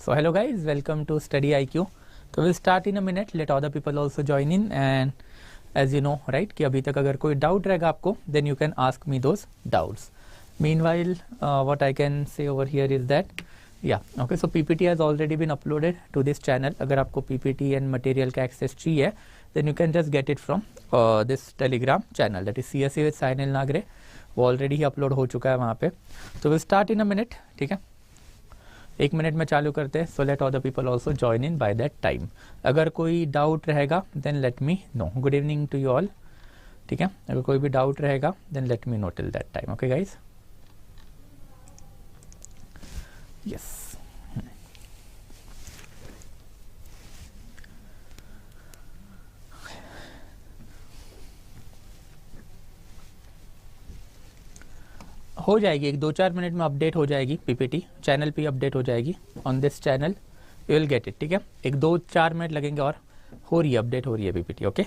So hello guys, welcome to Study IQ. So we'll start in a minute. Let other people also join in. And as you know, right, कि अभी तक अगर कोई doubt रहेगा आपको, then you can ask me those doubts. Meanwhile, what I can say over here is that, yeah, okay. So PPT has already been uploaded to this channel. अगर आपको PPT and material का access चाहिए, then you can just get it from this Telegram channel. That is CSA with Sainil Nagre. वो already ही upload हो चुका है वहाँ पे. तो will start in a minute. ठीक है, 1 मिनट में चालू करते हैं. So let other people also join in by that time. अगर कोई डाउट रहेगा then let me know. Good evening to you all. ठीक है, अगर कोई भी डाउट रहेगा then let me know till that time. Okay guys. Yes, हो जाएगी. 1-2-4 मिनट में अपडेट हो जाएगी. पीपीटी चैनल पे अपडेट हो जाएगी. On this channel you will get it. ठीक है, 1-2-4 मिनट लगेंगे और हो रही है, अपडेट हो रही है PPT. Okay.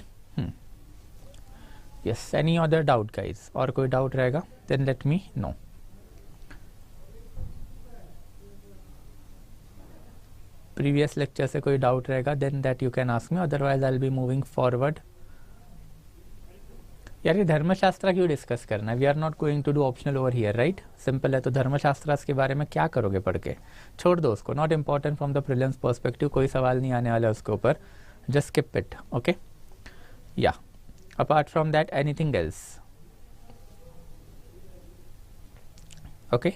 Yes, any other doubt guys? और कोई डाउट रहेगा then let me know. Previous lecture से कोई डाउट रहेगा then that you can ask me, otherwise I will be moving forward. यार ये धर्मशास्त्र क्यों डिस्कस करना है? We are not going to do optional over here, right? Simple है. तो धर्मशास्त्र के बारे में क्या करोगे पढ़ के? छोड़ दो उसको. Not important from the prelims perspective. कोई सवाल नहीं आने वाला उसके ऊपर. Just skip it. ओके. या apart from that anything else? Okay.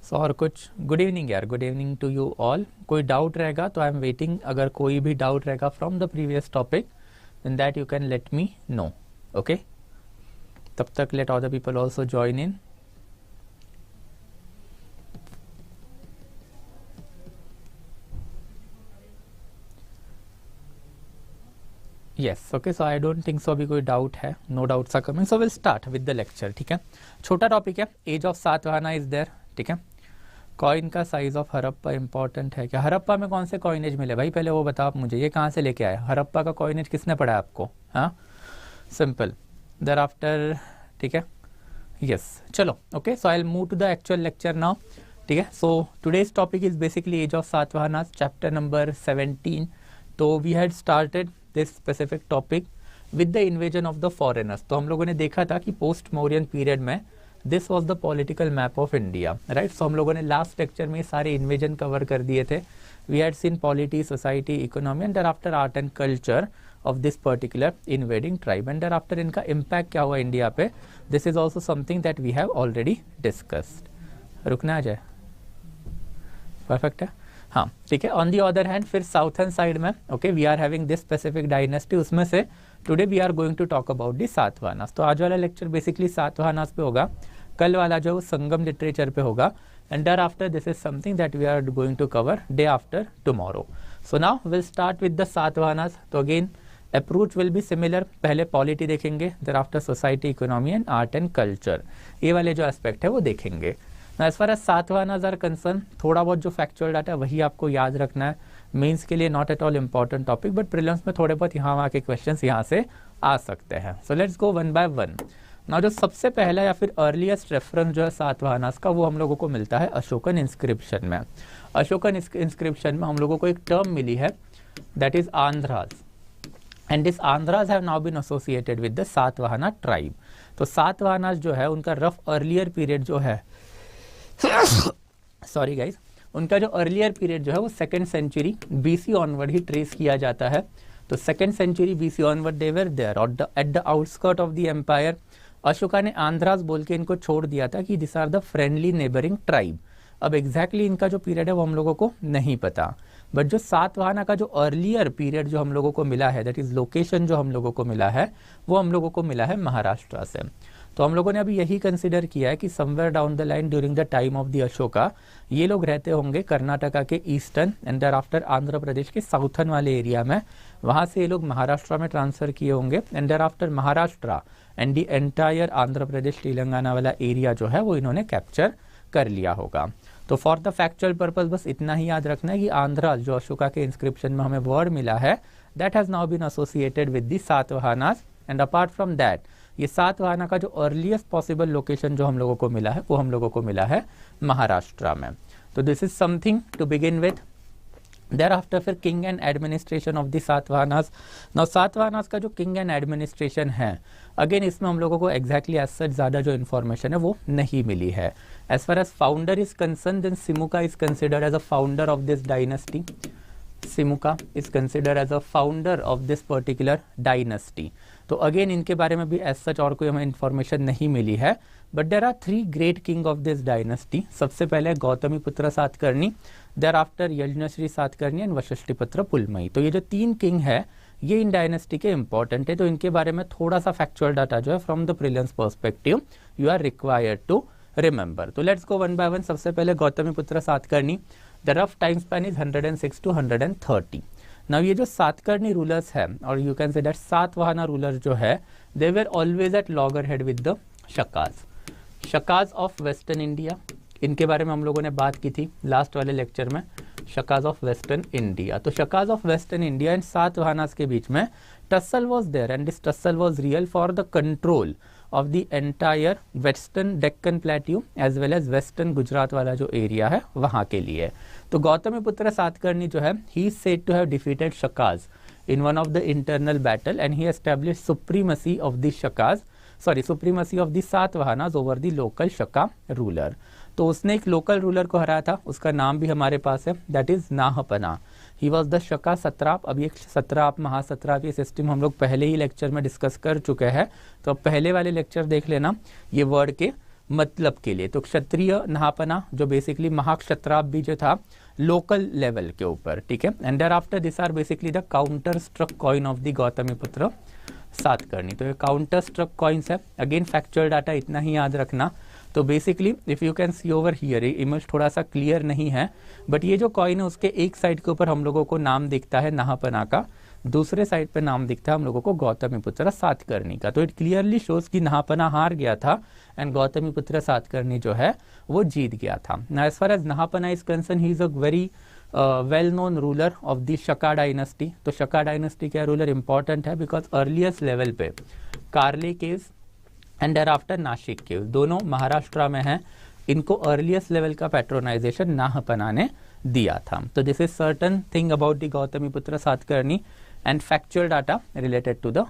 So और कुछ? गुड इवनिंग यार, good evening to you all. कोई डाउट रहेगा तो आई एम वेटिंग. अगर कोई भी डाउट रहेगा from the previous topic then that you can let me know. Okay. तब तक let other people also join in. Yes. Okay. So I don't think so अभी कोई डाउट है. No doubts are coming. So will start with the lecture. ठीक है, छोटा topic है. Age of Satavahana is there. ठीक है. कॉइन का साइज ऑफ हड़प्पा इंपॉर्टेंट है क्या? हड़प्पा में कौन से कॉइनेज मिले भाई? पहले वो बताओ आप मुझे. ये कहाँ से लेके आए? हड़प्पा का कॉइनेज किसने पढ़ा आपको? हाँ, सिंपल. There after. ठीक है. यस, चलो. Okay. So I will move to the actual lecture now. ठीक है. So today's topic is basically age of Satavahanas, chapter number 17. तो we had started this specific topic with the invasion of the foreigners. तो हम लोगों ने देखा था कि पोस्ट मौर्यन पीरियड में this was the political map of India, right? So हम लोगों ने लास्ट लेक्चर में सारे इन्वेजन कवर कर दिए थे. We had seen polity, society, economy and thereafter art and culture of this particular invading tribe, and thereafter इनका impact क्या हुआ इंडिया पे. This is also something that we have already discussed. रुकना आ जाए. Perfect है. हाँ, ठीक है. ऑन दी अदर हैंड फिर साउथर्न साइड में okay we are having this specific dynasty. उसमें से today we are going to talk about the Satavahanas. तो आज वाला लेक्चर बेसिकली सातवाहनास पे होगा. कल वाला जो संगम लिटरेचर पे होगा. And thereafter this is something that we are going to cover day after tomorrow. So now will start with the Satavahanas. तो again approach will be similar. पहले पॉलिटी देखेंगे, thereafter society, economy and art and culture. ये वाले जो aspect है वो देखेंगे. As far as Satavahanas are concern, थोड़ा बहुत जो फैक्चुअल डाटा है वही आपको याद रखना है. मेंस के लिए not at all important topic, but prelims में थोड़े बहुत यहाँ वहाँ के क्वेश्चंस यहाँ से आ सकते हैं. So let's go one by one. Now जो सबसे पहला या फिर अर्लीस्ट रेफरेंस जो है सातवाहनास का वो हम लोगों को मिलता है अशोकन इंस्क्रिप्शन में. अशोकन इंस्क्रिप्शन में हम लोगों को एक टर्म मिली है that is Andhras. And this Andhras have now been associated with the Satavahana tribe. तो सातवाहनास जो है उनका रफ अर्लियर पीरियड जो है सॉरी गाइज, उनका जो अर्लियर पीरियड जो है वो 2nd सेंचुरी बीसी ऑनवर्ड ही ट्रेस किया जाता है. तो 2nd century BC onward they were there at the outskirt of the empire. Ashoka ने आंध्रास बोल के इनको छोड़ दिया था कि this are the friendly neighbouring tribe. अब एग्जैक्टली इनका जो पीरियड है वो हम लोगों को नहीं पता, बट जो सातवाहना का जो अर्लियर पीरियड जो हम लोगों को मिला है दैट इज लोकेशन जो हम लोगों को मिला है वो हम लोगों को मिला है महाराष्ट्र से. तो हम लोगों ने अभी यही कंसिडर किया है कि somewhere down the line during the time of the Ashoka ये लोग रहते होंगे कर्नाटका के eastern and thereafter Andhra Pradesh के साउथर्न वाले एरिया में. वहाँ से ये लोग महाराष्ट्र में ट्रांसफर किए होंगे and thereafter Maharashtra and the entire Andhra Pradesh Telangana वाला एरिया जो है वो इन्होंने कैप्चर कर लिया होगा. तो फॉर द फैक्चुअल पर्पस बस इतना ही याद रखना है कि आंध्रा जो अशोका के इंस्क्रिप्शन में हमें वर्ड मिला है that has now been associated with the Satavahanas. And apart from that ये सातवाहना का जो अर्लीस्ट पॉसिबल लोकेशन जो हम लोगों को मिला है वो हम लोगों को मिला है महाराष्ट्र में. तो this is something to begin with. Thereafter फिर king and administration of the Satavahanas. Now Satavahanas का जो किंग एंड एडमिनिस्ट्रेशन है, अगेन इसमें हम लोगों को एग्जैक्टली एज सच ज़्यादा जो इन्फॉर्मेशन है वो नहीं मिली है। As far as founder is concern, then Simuka is considered as a founder of this dynasty. Simuka is considered as a founder of this particular dynasty. तो अगेन इनके बारे में भी एज सच और कोई हमें इन्फॉर्मेशन नहीं मिली है, but there are 3 great king of this dynasty. सबसे पहले Gautamiputra Satakarni, thereafter Yajnashri Satakarni and Vashishthiputra Pulamayi. तो ये जो 3 किंग है ये इन डायनेस्टी के इंपॉर्टेंट है, तो इनके बारे में थोड़ा सा फैक्चुअल डाटा जो है from the prelims perspective you are required to remember. तो let's go one by one. सबसे पहले Gautamiputra Satakarni, the rough time span is 106 to 130। नाउ ये जो सातकर्णी रूलर्स है, और you can say that Satavahana rulers जो है, they were always at loggerhead with the Shakas. Shakas of western India, इनके बारे में हम लोगों ने बात की थी लास्ट वाले लेक्चर में, शकाज ऑफ वेस्टर्न इंडिया। तो Shakas of western India and Satavahanas के बीच में tussle was there, and this tussle was real for the control of the entire western Deccan plateau as well as western Gujarat वाला जो एरिया है वहाँ के लिए। तो गौतमीपुत्र सातकर्णी जो है, he is said to have defeated Shakas in one of the internal battle, and he established supremacy of the Shakas, supremacy of the Satvahanas over the local Shaka ruler। तो उसने एक लोकल रूलर को हराया था, उसका नाम भी हमारे पास है, that is Nahapana. He was the Shaka satrap. अब ये सत्राप महासत्राप ये सिस्टम हम लोग पहले ही लेक्चर में डिस्कस कर चुके हैं, तो अब पहले वाले लेक्चर देख लेना ये वर्ड के मतलब के लिए। तो क्षत्रिय नाहपना जो बेसिकली महाक्षत्राप भी जो था लोकल लेवल के ऊपर, ठीक है। And thereafter this are basically the counter struck coin of the Gautamiputra Satakarni. तो ये काउंटर स्ट्रक कॉइन्स है, अगेन फैक्चुअल डाटा इतना ही याद रखना। तो basically if you can see over here, ये इमेज थोड़ा सा क्लियर नहीं है, बट ये जो कॉइन है उसके एक साइड के ऊपर हम लोगों को नाम दिखता है नाहपना का, दूसरे साइड पे नाम दिखता है हम लोगों को गौतमीपुत्र सातकर्णी का। तो इट क्लियरली शोज कि नाहपना हार गया था एंड गौतमीपुत्र सातकर्णी जो है वो जीत गया था। Now as far as Nahapana is concern, he is a very well known ruler of the Shaka dynasty. तो शका डायनेस्टी का रूलर इंपॉर्टेंट है बिकॉज अर्लीस्ट लेवल पे Karle caves and thereafter Nasik caves दोनों महाराष्ट्र में हैं। इनको अर्लीस्ट लेवल का पैट्रोनाइजेशन नाहपना ने दिया था। तो this is certain thing about the Gautamiputra Satakarni and factual data related to the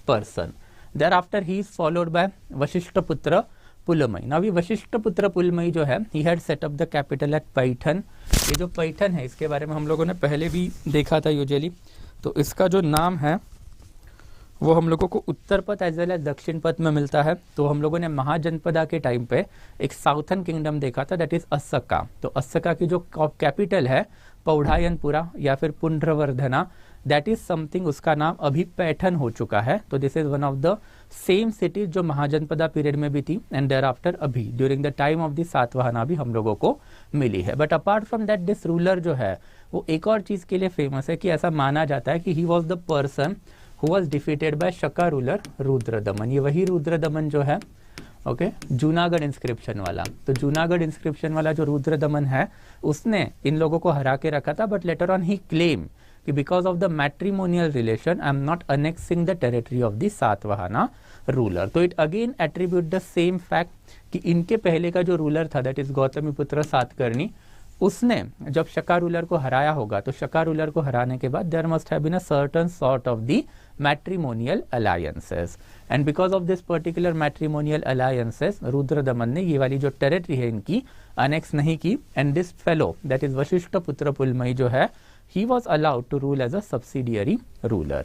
person. Thereafter he is followed by Vashishtaputra Pulamai. Now ये वशिष्ठपुत्र पुलमई जो है, he had set up the capital at Paithan. ये जो पैठन है इसके बारे में हम लोगों ने पहले भी देखा था यूजुअली। तो इसका जो नाम है वो हम लोगों को उत्तर पथ एज वेल एज दक्षिण पथ में मिलता है। तो हम लोगों ने महाजनपदा के टाइम पे एक साउथर्न किंगडम देखा था, दैट इज अस्सका। तो अस्सका की जो कैपिटल है पौढ़ायनपुरा या फिर पुंड्रवर्धना, दैट इज समथिंग, उसका नाम अभी पैठन हो चुका है। तो this is one of the same cities जो महाजनपदा पीरियड में भी थी एंड देयर आफ्टर अभी during the time of the Satavahana भी हम लोगों को मिली है। But apart from that this ruler जो है वो एक और चीज के लिए फेमस है कि ऐसा माना जाता है कि he was the person who was defeated by Shaka ruler Rudradaman. ये वही रुद्रदमन जो है, ओके, जूनागढ़ इंस्क्रिप्शन वाला। तो जूनागढ़ इंस्क्रिप्शन वाला जो रुद्रदमन है उसने इन लोगों को हरा के रखा था, but later on he claim कि because of the matrimonial relation I am not annexing the territory of the Satavahana ruler. तो it again attribute the same fact कि इनके पहले का जो रूलर था दैट इज गौतमीपुत्र सातकर्णी, उसने जब शका रूलर को हराया होगा, तो शका रूलर को हराने के बाद there must have been a certain sort of the matrimonial alliances, and because of this particular matrimonial alliances Rudradaman ने ये वाली जो टेरिटरी है इनकी अनेक्स नहीं की, and this fellow that is Vashishthiputra Pulamayi जो है, he was allowed to rule as a subsidiary ruler.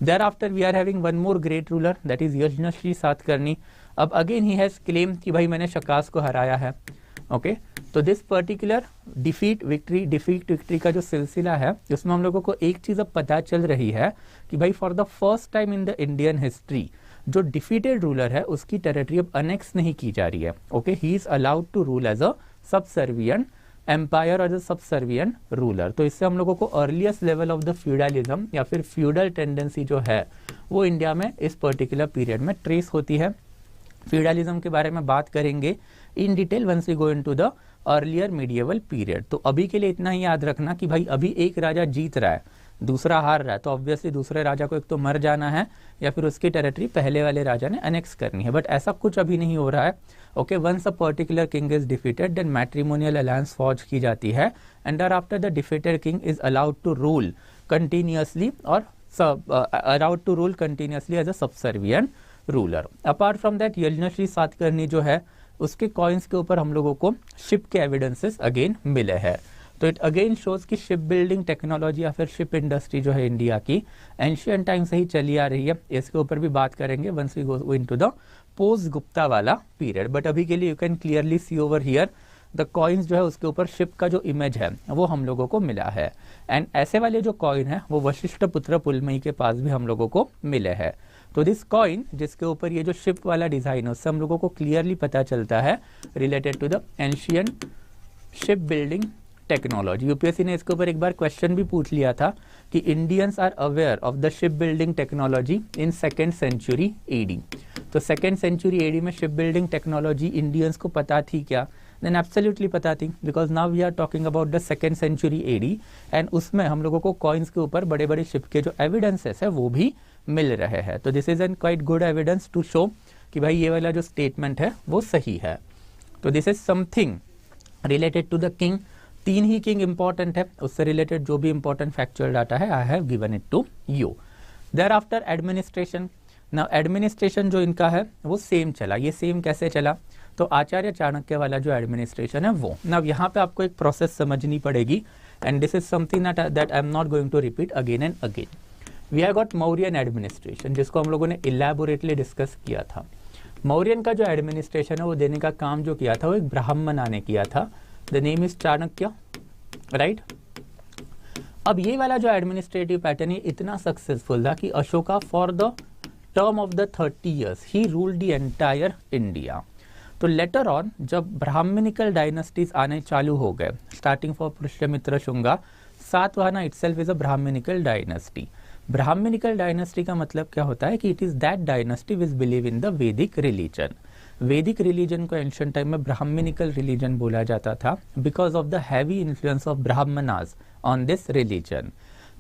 Thereafter we are having one more great ruler, that is Yajnashri Satakarni. अब again he has claimed कि भाई मैंने शकास को हराया है, ओके। तो दिस पर्टिकुलर डिफीट विक्ट्री का जो सिलसिला है उसमें हम लोगों को एक चीज अब पता चल रही है कि भाई for the first time in the Indian history जो डिफीटेड रूलर है उसकी टेरिटरी अब अनेक्स नहीं की जा रही है, ओके। ही is allowed to rule as a subservient empire और सबसर्विएंट रूलर। तो इससे हम लोगों को earliest level of the feudalism या फिर फ्यूडल टेंडेंसी जो है वो इंडिया में इस पर्टिकुलर पीरियड में ट्रेस होती है। फ्यूडलिज्म के बारे में बात करेंगे in detail once we go into the earlier medieval period. तो अभी के लिए इतना ही याद रखना कि भाई अभी एक राजा जीत रहा है, दूसरा हार रहा है तो ऑब्वियसली दूसरे राजा को एक तो मर जाना है या फिर उसकी टेरिटरी पहले वाले राजा ने अनेक्स करनी है, बट ऐसा कुछ अभी नहीं हो रहा है। Okay, once a particular king is defeated then matrimonial alliance forge की जाती है and after the defeated king is allowed to rule continuously और allowed to rule continuously as a subservient ruler. Apart from that, Yajnashri Satakarni जो है उसके coins के ऊपर हम लोगों को शिप के एविडेंसेस अगेन मिले हैं। तो इट अगेन शोज कि शिप बिल्डिंग टेक्नोलॉजी या फिर शिप इंडस्ट्री जो है इंडिया की एंशियंट टाइम से ही चली आ रही है। इसके ऊपर भी बात करेंगे once we go into the post Gupta वाला पीरियड, बट अभी के लिए you can clearly see over here the coins जो है उसके ऊपर शिप का जो इमेज है वो हम लोगों को मिला है। एंड ऐसे वाले जो कॉइन है वो वशिष्ठ पुत्र पुलमई के पास भी हम लोगों को मिले हैं। तो दिस कॉइन जिसके ऊपर ये जो शिप वाला डिजाइन है उससे हम लोगों को क्लियरली पता चलता है related to the ancient ship building technology. UPSC ने इसके ऊपर एक बार क्वेश्चन भी पूछ लिया था कि Indians are aware of the ship building technology in 2nd century AD. तो 2nd सेंचुरी एडी में शिप बिल्डिंग टेक्नोलॉजी इंडियंस को पता थी क्या? देन एब्सोल्युटली पता थी, because now we are talking about the 2nd century AD and उसमें हम लोगों को कॉइन्स के ऊपर बड़े बड़े शिप के जो एविडेंसेस है वो भी मिल रहे हैं। तो this is an quite good evidence to show कि भाई ये वाला जो स्टेटमेंट है वो सही है। तो this is something related to the king. 3 ही किंग इंपॉर्टेंट है, उससे रिलेटेड जो भी इंपॉर्टेंट फैक्चुअल डाटा है I have given it to you. Thereafter administration. Now administration जो इनका है वो सेम चला। ये सेम कैसे चला? तो आचार्य चाणक्य वाला जो एडमिनिस्ट्रेशन है वो। नाउ यहाँ पे आपको एक प्रोसेस समझनी पड़ेगी and this is something that I am not going to repeat again and again. We have got Mauryan administration जिसको हम लोगों ने इलैबोरेटली डिस्कस किया था। मौर्यन का जो एडमिनिस्ट्रेशन है वो देने का काम जो किया था वो एक ब्राह्मणा ने किया था। The name is Chanakya, right. अब ये वाला जो एडमिनिस्ट्रेटिव पैटर्न है इतना सक्सेसफुल था कि Ashoka for the term of the 30 years he ruled the entire India. तो लेटर ऑन जब ब्राह्मणिकल डायनेस्टीज आने चालू हो गए, starting for Pushyamitra Shunga, Satavahana itself is a Brahmanical dynasty. Brahmanical dynasty का मतलब क्या होता है कि it is that dynasty which believe in the Vedic religion. Vedic religion को एंशिएंट टाइम में ब्राह्मणिकल रिलीजन बोला जाता था because of the heavy influence of Brahmanas on this religion.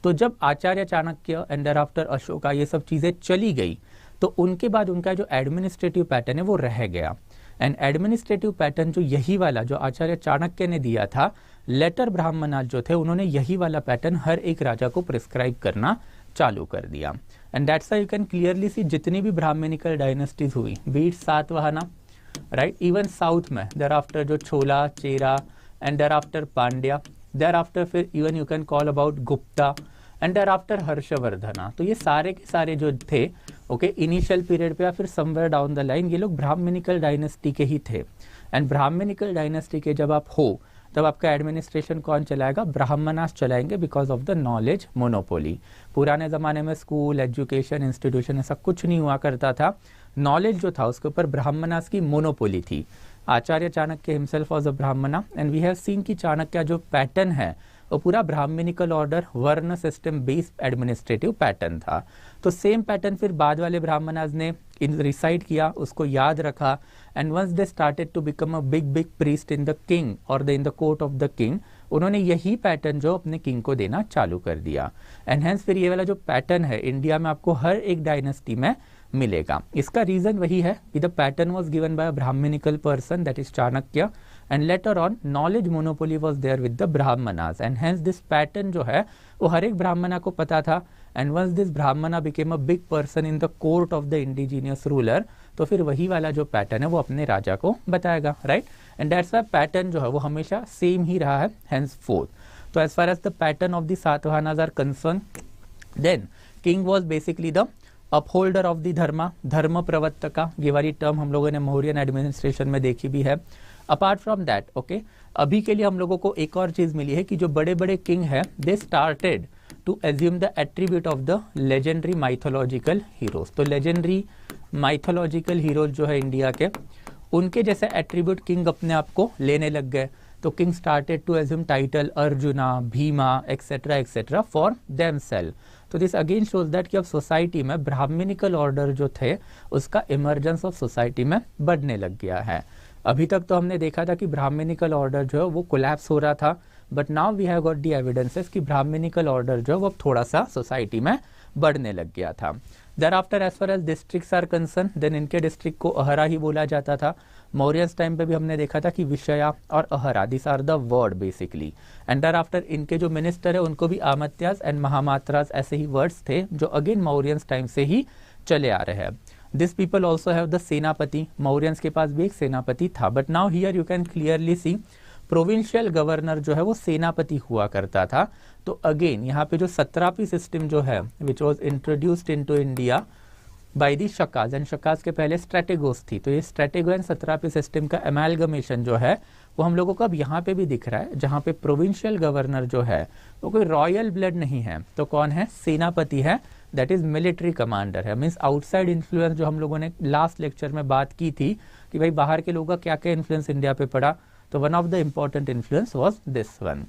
तो जब आचार्य चाणक्य एंड आफ्टर अशोका ये सब चीजें चली गई तो उनके बाद उनका जो एडमिनिस्ट्रेटिव पैटर्न है वो रह गया। एंड एडमिनिस्ट्रेटिव पैटर्न जो यही वाला जो आचार्य चाणक्य ने दिया था, लेटर ब्राह्मणास जो थे उन्होंने यही वाला पैटर्न हर एक राजा को प्रिस्क्राइब करना चालू कर दिया। And that's you can clearly see जितनी भी ब्राह्मणिकल डायनेस्टीज हुई, be it Satavahana, right, even south में देयर आफ्टर जो Chola, Chera and thereafter Pandya, thereafter फिर even you can call about Gupta and thereafter Harshavardhana. तो ये सारे के सारे जो थे ओके इनिशियल पीरियड पे या फिर समवेयर डाउन द लाइन ये लोग ब्राह्मणिकल डायनेस्टी के ही थे। एंड ब्राह्मणिकल डायनेस्टी के जब आप हो तब आपका एडमिनिस्ट्रेशन कौन चलाएगा? ब्राह्मणास चलाएंगे because of the knowledge monopoly. पुराने ज़माने में स्कूल, एजुकेशन, इंस्टीट्यूशन ऐसा कुछ नहीं हुआ करता था। नॉलेज जो था उसके ऊपर ब्राह्मणास की मोनोपोली थी। आचार्य चाणक्य हिमसेल्फ वाज अ ब्राह्मणा एंड वी हैव सीन कि चाणक्य जो पैटर्न है वो पूरा ब्राह्मणिकल ऑर्डर वर्ण सिस्टम बेस्ड एडमिनिस्ट्रेटिव पैटर्न था। तो सेम पैटर्न फिर बाद वाले ब्राह्मणास ने रिसाइड किया, उसको याद रखा and once they started to become a big priest in the king और in the court of the king, उन्होंने यही पैटर्न जो अपने किंग को देना चालू कर दिया। एंड हेंस फिर ये वाला जो पैटर्न है इंडिया में आपको हर एक डायनेस्टी में मिलेगा। इसका रीजन वही है कि the pattern was given by a Brahmanical person that is Chanakya and later on knowledge monopoly was there with the Brahmanas and hence this pattern जो है वो हर एक ब्राह्मणा को पता था। And once this Brahmana became a big person in the court of the indigenous ruler, तो फिर वही वाला जो पैटर्न है वो अपने राजा को बताएगा, right. And that's why pattern जो है वो हमेशा सेम ही रहा है हेंस फोर्थ। तो as far as the pattern of the Satavahanas are concern, then king was basically the upholder of the dharma pravartaka. ये वाली टर्म हम लोगों ने मौर्यन एडमिनिस्ट्रेशन में देखी भी है। अपार्ट फ्रॉम दैट ओके अभी के लिए हम लोगों को एक और चीज मिली है कि जो बड़े बड़े किंग है they started to assume the attribute of the legendary mythological heroes. तो लेजेंडरी माइथोलॉजिकल हीरोज जो है इंडिया के, उनके जैसे एट्रीब्यूट किंग अपने आप को लेने लग गए। तो king started to assume title Arjuna, Bhima etcetera for themself. तो दिस अगेन शोज दैट कि अब सोसाइटी में ब्राह्मणिकल ऑर्डर जो थे उसका इमर्जेंस ऑफ सोसाइटी में बढ़ने लग गया है। अभी तक तो हमने देखा था कि ब्राह्मणिकल ऑर्डर जो है वो कोलैप्स हो रहा था, but now we have got the evidences कि ब्राह्मणिकल ऑर्डर जो वो थोड़ा सा सोसाइटी में बढ़ने लग गया था। Thereafter as far as districts are concern, then इनके डिस्ट्रिक्ट को अहरा ही बोला जाता था। मौर्यस टाइम पे भी हमने देखा था कि विषया और अहरा, this are the word basically. And thereafter इनके जो मिनिस्टर है उनको भी आमत्यास एंड महामात्रास ऐसे ही वर्ड्स थे जो अगेन मौर्यंस टाइम से ही चले आ रहे हैं। This people also have the सेनापति, मौर्यंस के पास भी एक सेनापति था, but now here you can clearly C provincial governor जो है वो सेनापति हुआ करता था। तो अगेन यहाँ पे जो सत्रापी सिस्टम जो है which was introduced into India by the Shakas, and Shakas के पहले स्ट्रेटेगोस थी, तो ये स्ट्रेटेगो एंड सत्रापी सिस्टम का एमालगमेशन जो है वो हम लोगों को अब यहाँ पे भी दिख रहा है, जहाँ पे प्रोविंशियल गवर्नर जो है वो कोई रॉयल ब्लड नहीं है, तो कौन है, सेनापति है, दैट इज मिलिट्री कमांडर है। मीन्स आउटसाइड इन्फ्लुएंस जो हम लोगों ने लास्ट लेक्चर में बात की थी कि भाई बाहर के लोगों का क्या क्या इन्फ्लुएंस इंडिया पे पड़ा, तो one of the important influence was this one.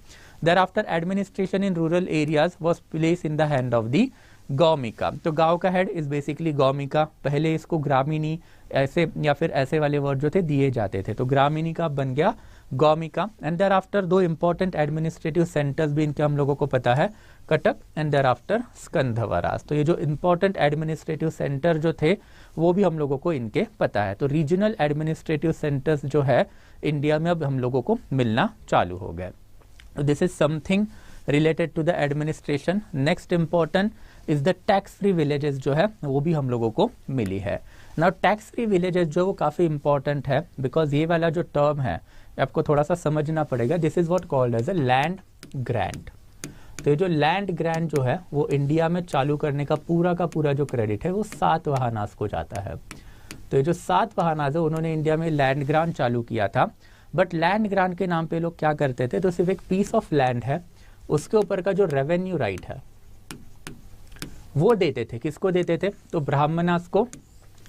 Thereafter administration in rural areas was place in the hand of the gaulmika, तो गांव का हेड इज बेसिकली गौमिका। पहले इसको ग्रामीणी ऐसे या फिर ऐसे वाले वर्ड जो थे दिए जाते थे, तो ग्रामीणी का बन गया गौमिका। एंड देयर आफ्टर दो इंपॉर्टेंट एडमिनिस्ट्रेटिव सेंटर्स भी इनके हम लोगों को पता है, कटक एंड देयर आफ्टर स्कंधवराज। तो ये जो इंपॉर्टेंट एडमिनिस्ट्रेटिव सेंटर जो थे वो भी हम लोगों को इनके पता है। तो रीजनल एडमिनिस्ट्रेटिव सेंटर्स जो है इंडिया में अब हम लोगों को मिलना चालू हो गए। This is something related to the administration. Next important is the tax free villages जो है वो भी हम लोगों को मिली है। नाउ टैक्स फ्री विलेजेस जो वो काफी इंपॉर्टेंट है, बिकॉज ये वाला जो टर्म है आपको थोड़ा सा समझना पड़ेगा। This is what called as a land grant. तो ये जो लैंड ग्रांट जो है वो इंडिया में चालू करने का पूरा जो क्रेडिट है वो सातवाहनास को जाता है। तो ये जो सातवाहनास है उन्होंने इंडिया में लैंड ग्रांट चालू किया था, बट लैंड ग्रांट के नाम पे लोग क्या करते थे, तो सिर्फ एक पीस ऑफ लैंड है उसके ऊपर का जो रेवेन्यू राइट है वो देते थे। किसको देते थे, तो ब्राह्मणास को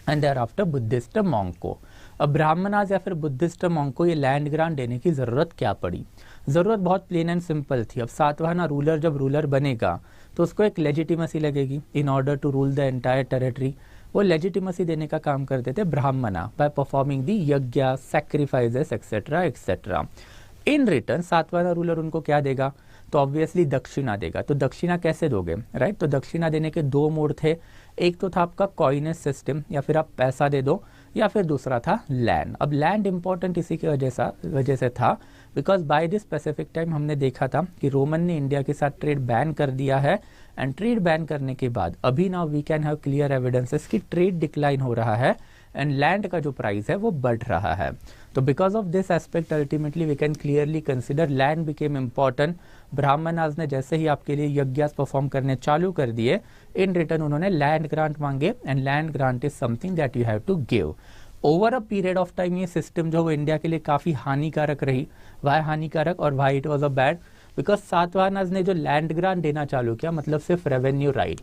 and thereafter Buddhist monk को। अब ब्राह्मणास या फिर बुद्धिस्ट मॉन्क को ये लैंड ग्रांट देने की जरूरत क्या पड़ी, जरूरत बहुत प्लेन एंड सिंपल थी। अब सातवाहना रूलर जब रूलर बनेगा तो उसको एक लेजिटिमेसी लगेगी in order to rule the entire territory. वो लेजिटिमेसी देने का काम करते थे ब्राह्मणा बाय परफॉर्मिंग दी यज्ञ, sacrifices etcetera etcetera. In return Satavahana ruler उनको क्या देगा, तो ऑब्वियसली दक्षिणा देगा। तो दक्षिणा कैसे दोगे, राइट? तो दक्षिणा देने के दो मोड थे, एक तो था आपका कॉइनेज सिस्टम या फिर आप पैसा दे दो, या फिर दूसरा था लैंड। अब लैंड इंपॉर्टेंट इसी की वजह से था because by this specific time हमने देखा था कि रोमन ने इंडिया के साथ ट्रेड बैन कर दिया है, एंड ट्रेड बैन करने के बाद अभी now we can have clear evidences कि ट्रेड डिक्लाइन हो रहा है एंड लैंड का जो प्राइस है वो बढ़ रहा है। तो because of this aspect ultimately we can clearly consider land became important. Brahmanas ने जैसे ही आपके लिए यज्ञास परफॉर्म करने चालू कर दिए, इन रिटर्न उन्होंने लैंड ग्रांट मांगे, and land grant is something that you have to give. Over a period of time ये सिस्टम जो वो इंडिया के लिए काफी हानिकारक रही। वाई हानिकारक और why it was a bad, because Satavahanas ने जो लैंड ग्रांट देना चालू किया, मतलब सिर्फ revenue right,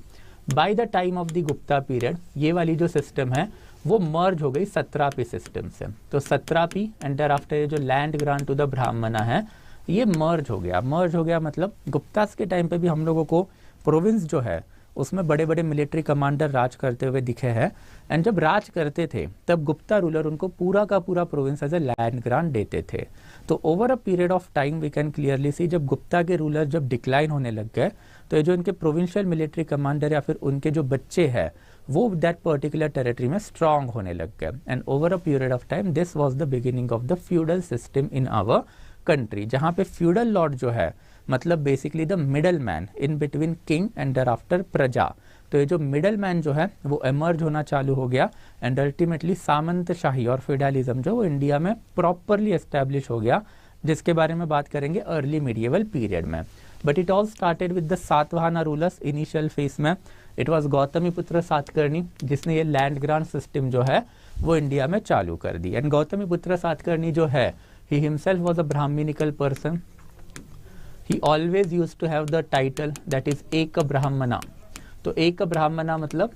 by the time of the Gupta period ये वाली जो सिस्टम है वो मर्ज हो गई सत्रापी सिस्टम से। तो सत्रापी एंड देयर आफ्टर ये जो लैंड ग्रांट टू द ब्राह्मणा है ये मर्ज हो गया मतलब गुप्तास के टाइम पे भी हम लोगों को प्रोविंस जो है उसमें बड़े बड़े मिलिट्री कमांडर राज करते हुए दिखे हैं, एंड जब राज करते थे तब गुप्ता रूलर उनको पूरा का पूरा province as a land grant देते थे। तो over a period of time we can clearly see जब गुप्ता के रूलर जब डिक्लाइन होने लग गए, तो ये जो इनके प्रोविंशियल मिलिट्री कमांडर या फिर उनके जो बच्चे हैं वो दैट पर्टिकुलर टेरिटरी में स्ट्रांग होने लग गए, and over a period of time this was the beginning of the feudal system in our country, जहां पे फ्यूडल लॉर्ड जो है मतलब basically the middle man in between king and thereafter प्रजा। तो ये जो मिडल मैन जो है वो एमर्ज होना चालू हो गया, एंड अल्टीमेटली सामंतशाही और फेडरलिज्म जो वो इंडिया में प्रॉपरली एस्टेब्लिश हो गया, जिसके बारे में बात करेंगे अर्ली मीडिएवल पीरियड में। But it all started with the Satavahana rulers initial phase में। इट वॉज गौतमीपुत्र सातकर्णी जिसने ये लैंड ग्रांट सिस्टम जो है वो इंडिया में चालू कर दी, एंड गौतमीपुत्र सातकर्णी जो है he himself was a brahminical person. He always used to have the title that is Eka Brahmana. तो एक ब्राह्मणा मतलब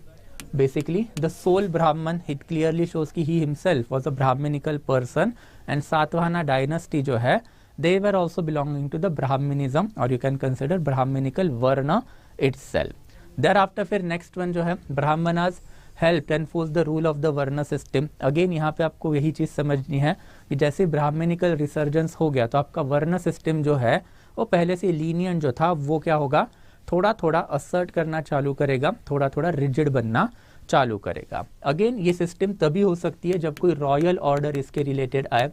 basically the sole Brahman. It clearly shows कि he himself was a brahminical person, and Satavahana dynasty जो है they were also belonging to the Brahminism, or you can consider Brahminical Varna itself. Thereafter फिर next one जो है Brahmanas helped enforce the rule of the Varna system. Again यहाँ पे आपको यही चीज समझनी है कि जैसे ब्राह्मणिकल रिसर्जेंस हो गया तो आपका वर्ण सिस्टम जो है वो पहले से लीनियंट जो था वो क्या होगा, थोड़ा थोड़ा असर्ट करना चालू करेगा, थोड़ा थोड़ा रिजिड बनना चालू करेगा। अगेन ये सिस्टम तभी हो सकती है जब कोई रॉयल ऑर्डर इसके रिलेटेड आए।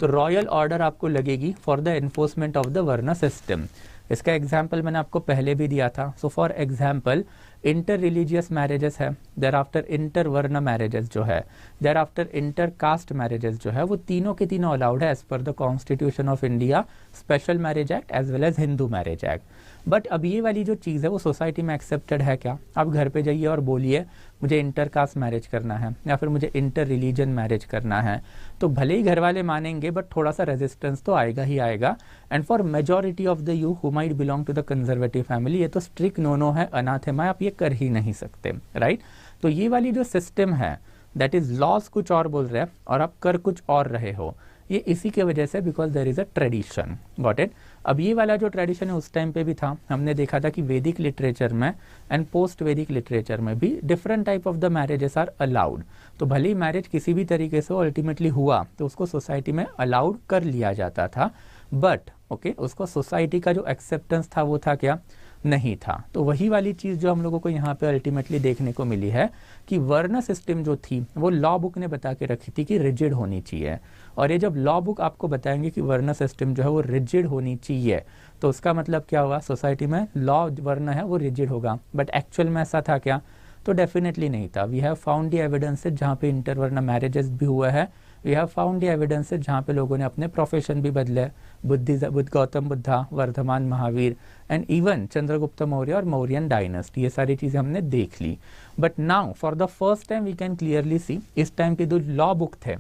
तो रॉयल ऑर्डर आपको लगेगी for the enforcement of the वर्ण सिस्टम। इसका एग्जाम्पल मैंने आपको पहले भी दिया था। सो for example inter religious marriages है, देर आफ्टर इंटर वर्ण मैरिजेस जो है, there after inter caste marriages जो है, वो तीनों के तीनों अलाउड है as per the Constitution of India, Special Marriage Act as well as Hindu Marriage Act. But अब ये वाली जो चीज़ है वो सोसाइटी में एक्सेप्टेड है क्या? आप घर पे जाइए और बोलिए मुझे इंटर कास्ट मैरिज करना है या फिर मुझे इंटर रिलीजन मैरिज करना है, तो भले ही घर वाले मानेंगे बट थोड़ा सा रेजिस्टेंस तो आएगा ही आएगा। And for majority of the you who might belong to the conservative family ये तो स्ट्रिक्ट नो है, अनाथेमा, आप ये कर ही नहीं सकते, राइट। तो ये वाली जो सिस्टम है दैट इज लॉज कुछ और बोल रहे हैं और आप कर कुछ और रहे हो, ये इसी के वजह से because there is a tradition, got it. अब ये वाला जो ट्रेडिशन है उस टाइम पे भी था, हमने देखा था कि वैदिक लिटरेचर में एंड पोस्ट वैदिक लिटरेचर में भी different type of the marriages are allowed. तो भले ही मैरिज किसी भी तरीके से अल्टीमेटली हुआ तो उसको सोसाइटी में अलाउड कर लिया जाता था, बट ओके उसको सोसाइटी का जो एक्सेप्टेंस था वो था क्या? नहीं था। तो वही वाली चीज़ जो हम लोगों को यहाँ पे अल्टीमेटली देखने को मिली है कि वर्ण सिस्टम जो थी वो लॉ बुक ने बता के रखी थी कि रिजिड होनी चाहिए, और ये जब लॉ बुक आपको बताएंगे कि वर्ण सिस्टम जो है वो रिजिड होनी चाहिए तो उसका मतलब क्या हुआ? सोसाइटी में लॉ वर्ण है वो रिजिड होगा, बट एक्चुअल में ऐसा था क्या? तो डेफिनेटली नहीं था। We have found the evidences जहाँ पे इंटरवर्ण मैरिजेस भी हुआ है, we have found the evidences जहाँ पे लोगों ने अपने प्रोफेशन भी बदले, बुद्ध गौतम बुद्धा, वर्धमान महावीर एंड इवन चंद्रगुप्त मौर्य और मौर्यन डायनेस्टी, ये सारी चीज़ें हमने देख ली। But now for the first time we can clearly see इस टाइम पे जो लॉ बुक थे,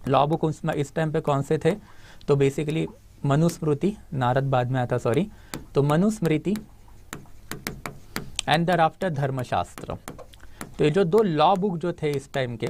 लॉ बुक इस टाइम पे कौन से थे? तो बेसिकली मनुस्मृति, नारद बाद में आता सॉरी, तो मनुस्मृति एंड दराफ्टर धर्मशास्त्र। तो ये जो दो लॉ बुक जो थे इस टाइम के,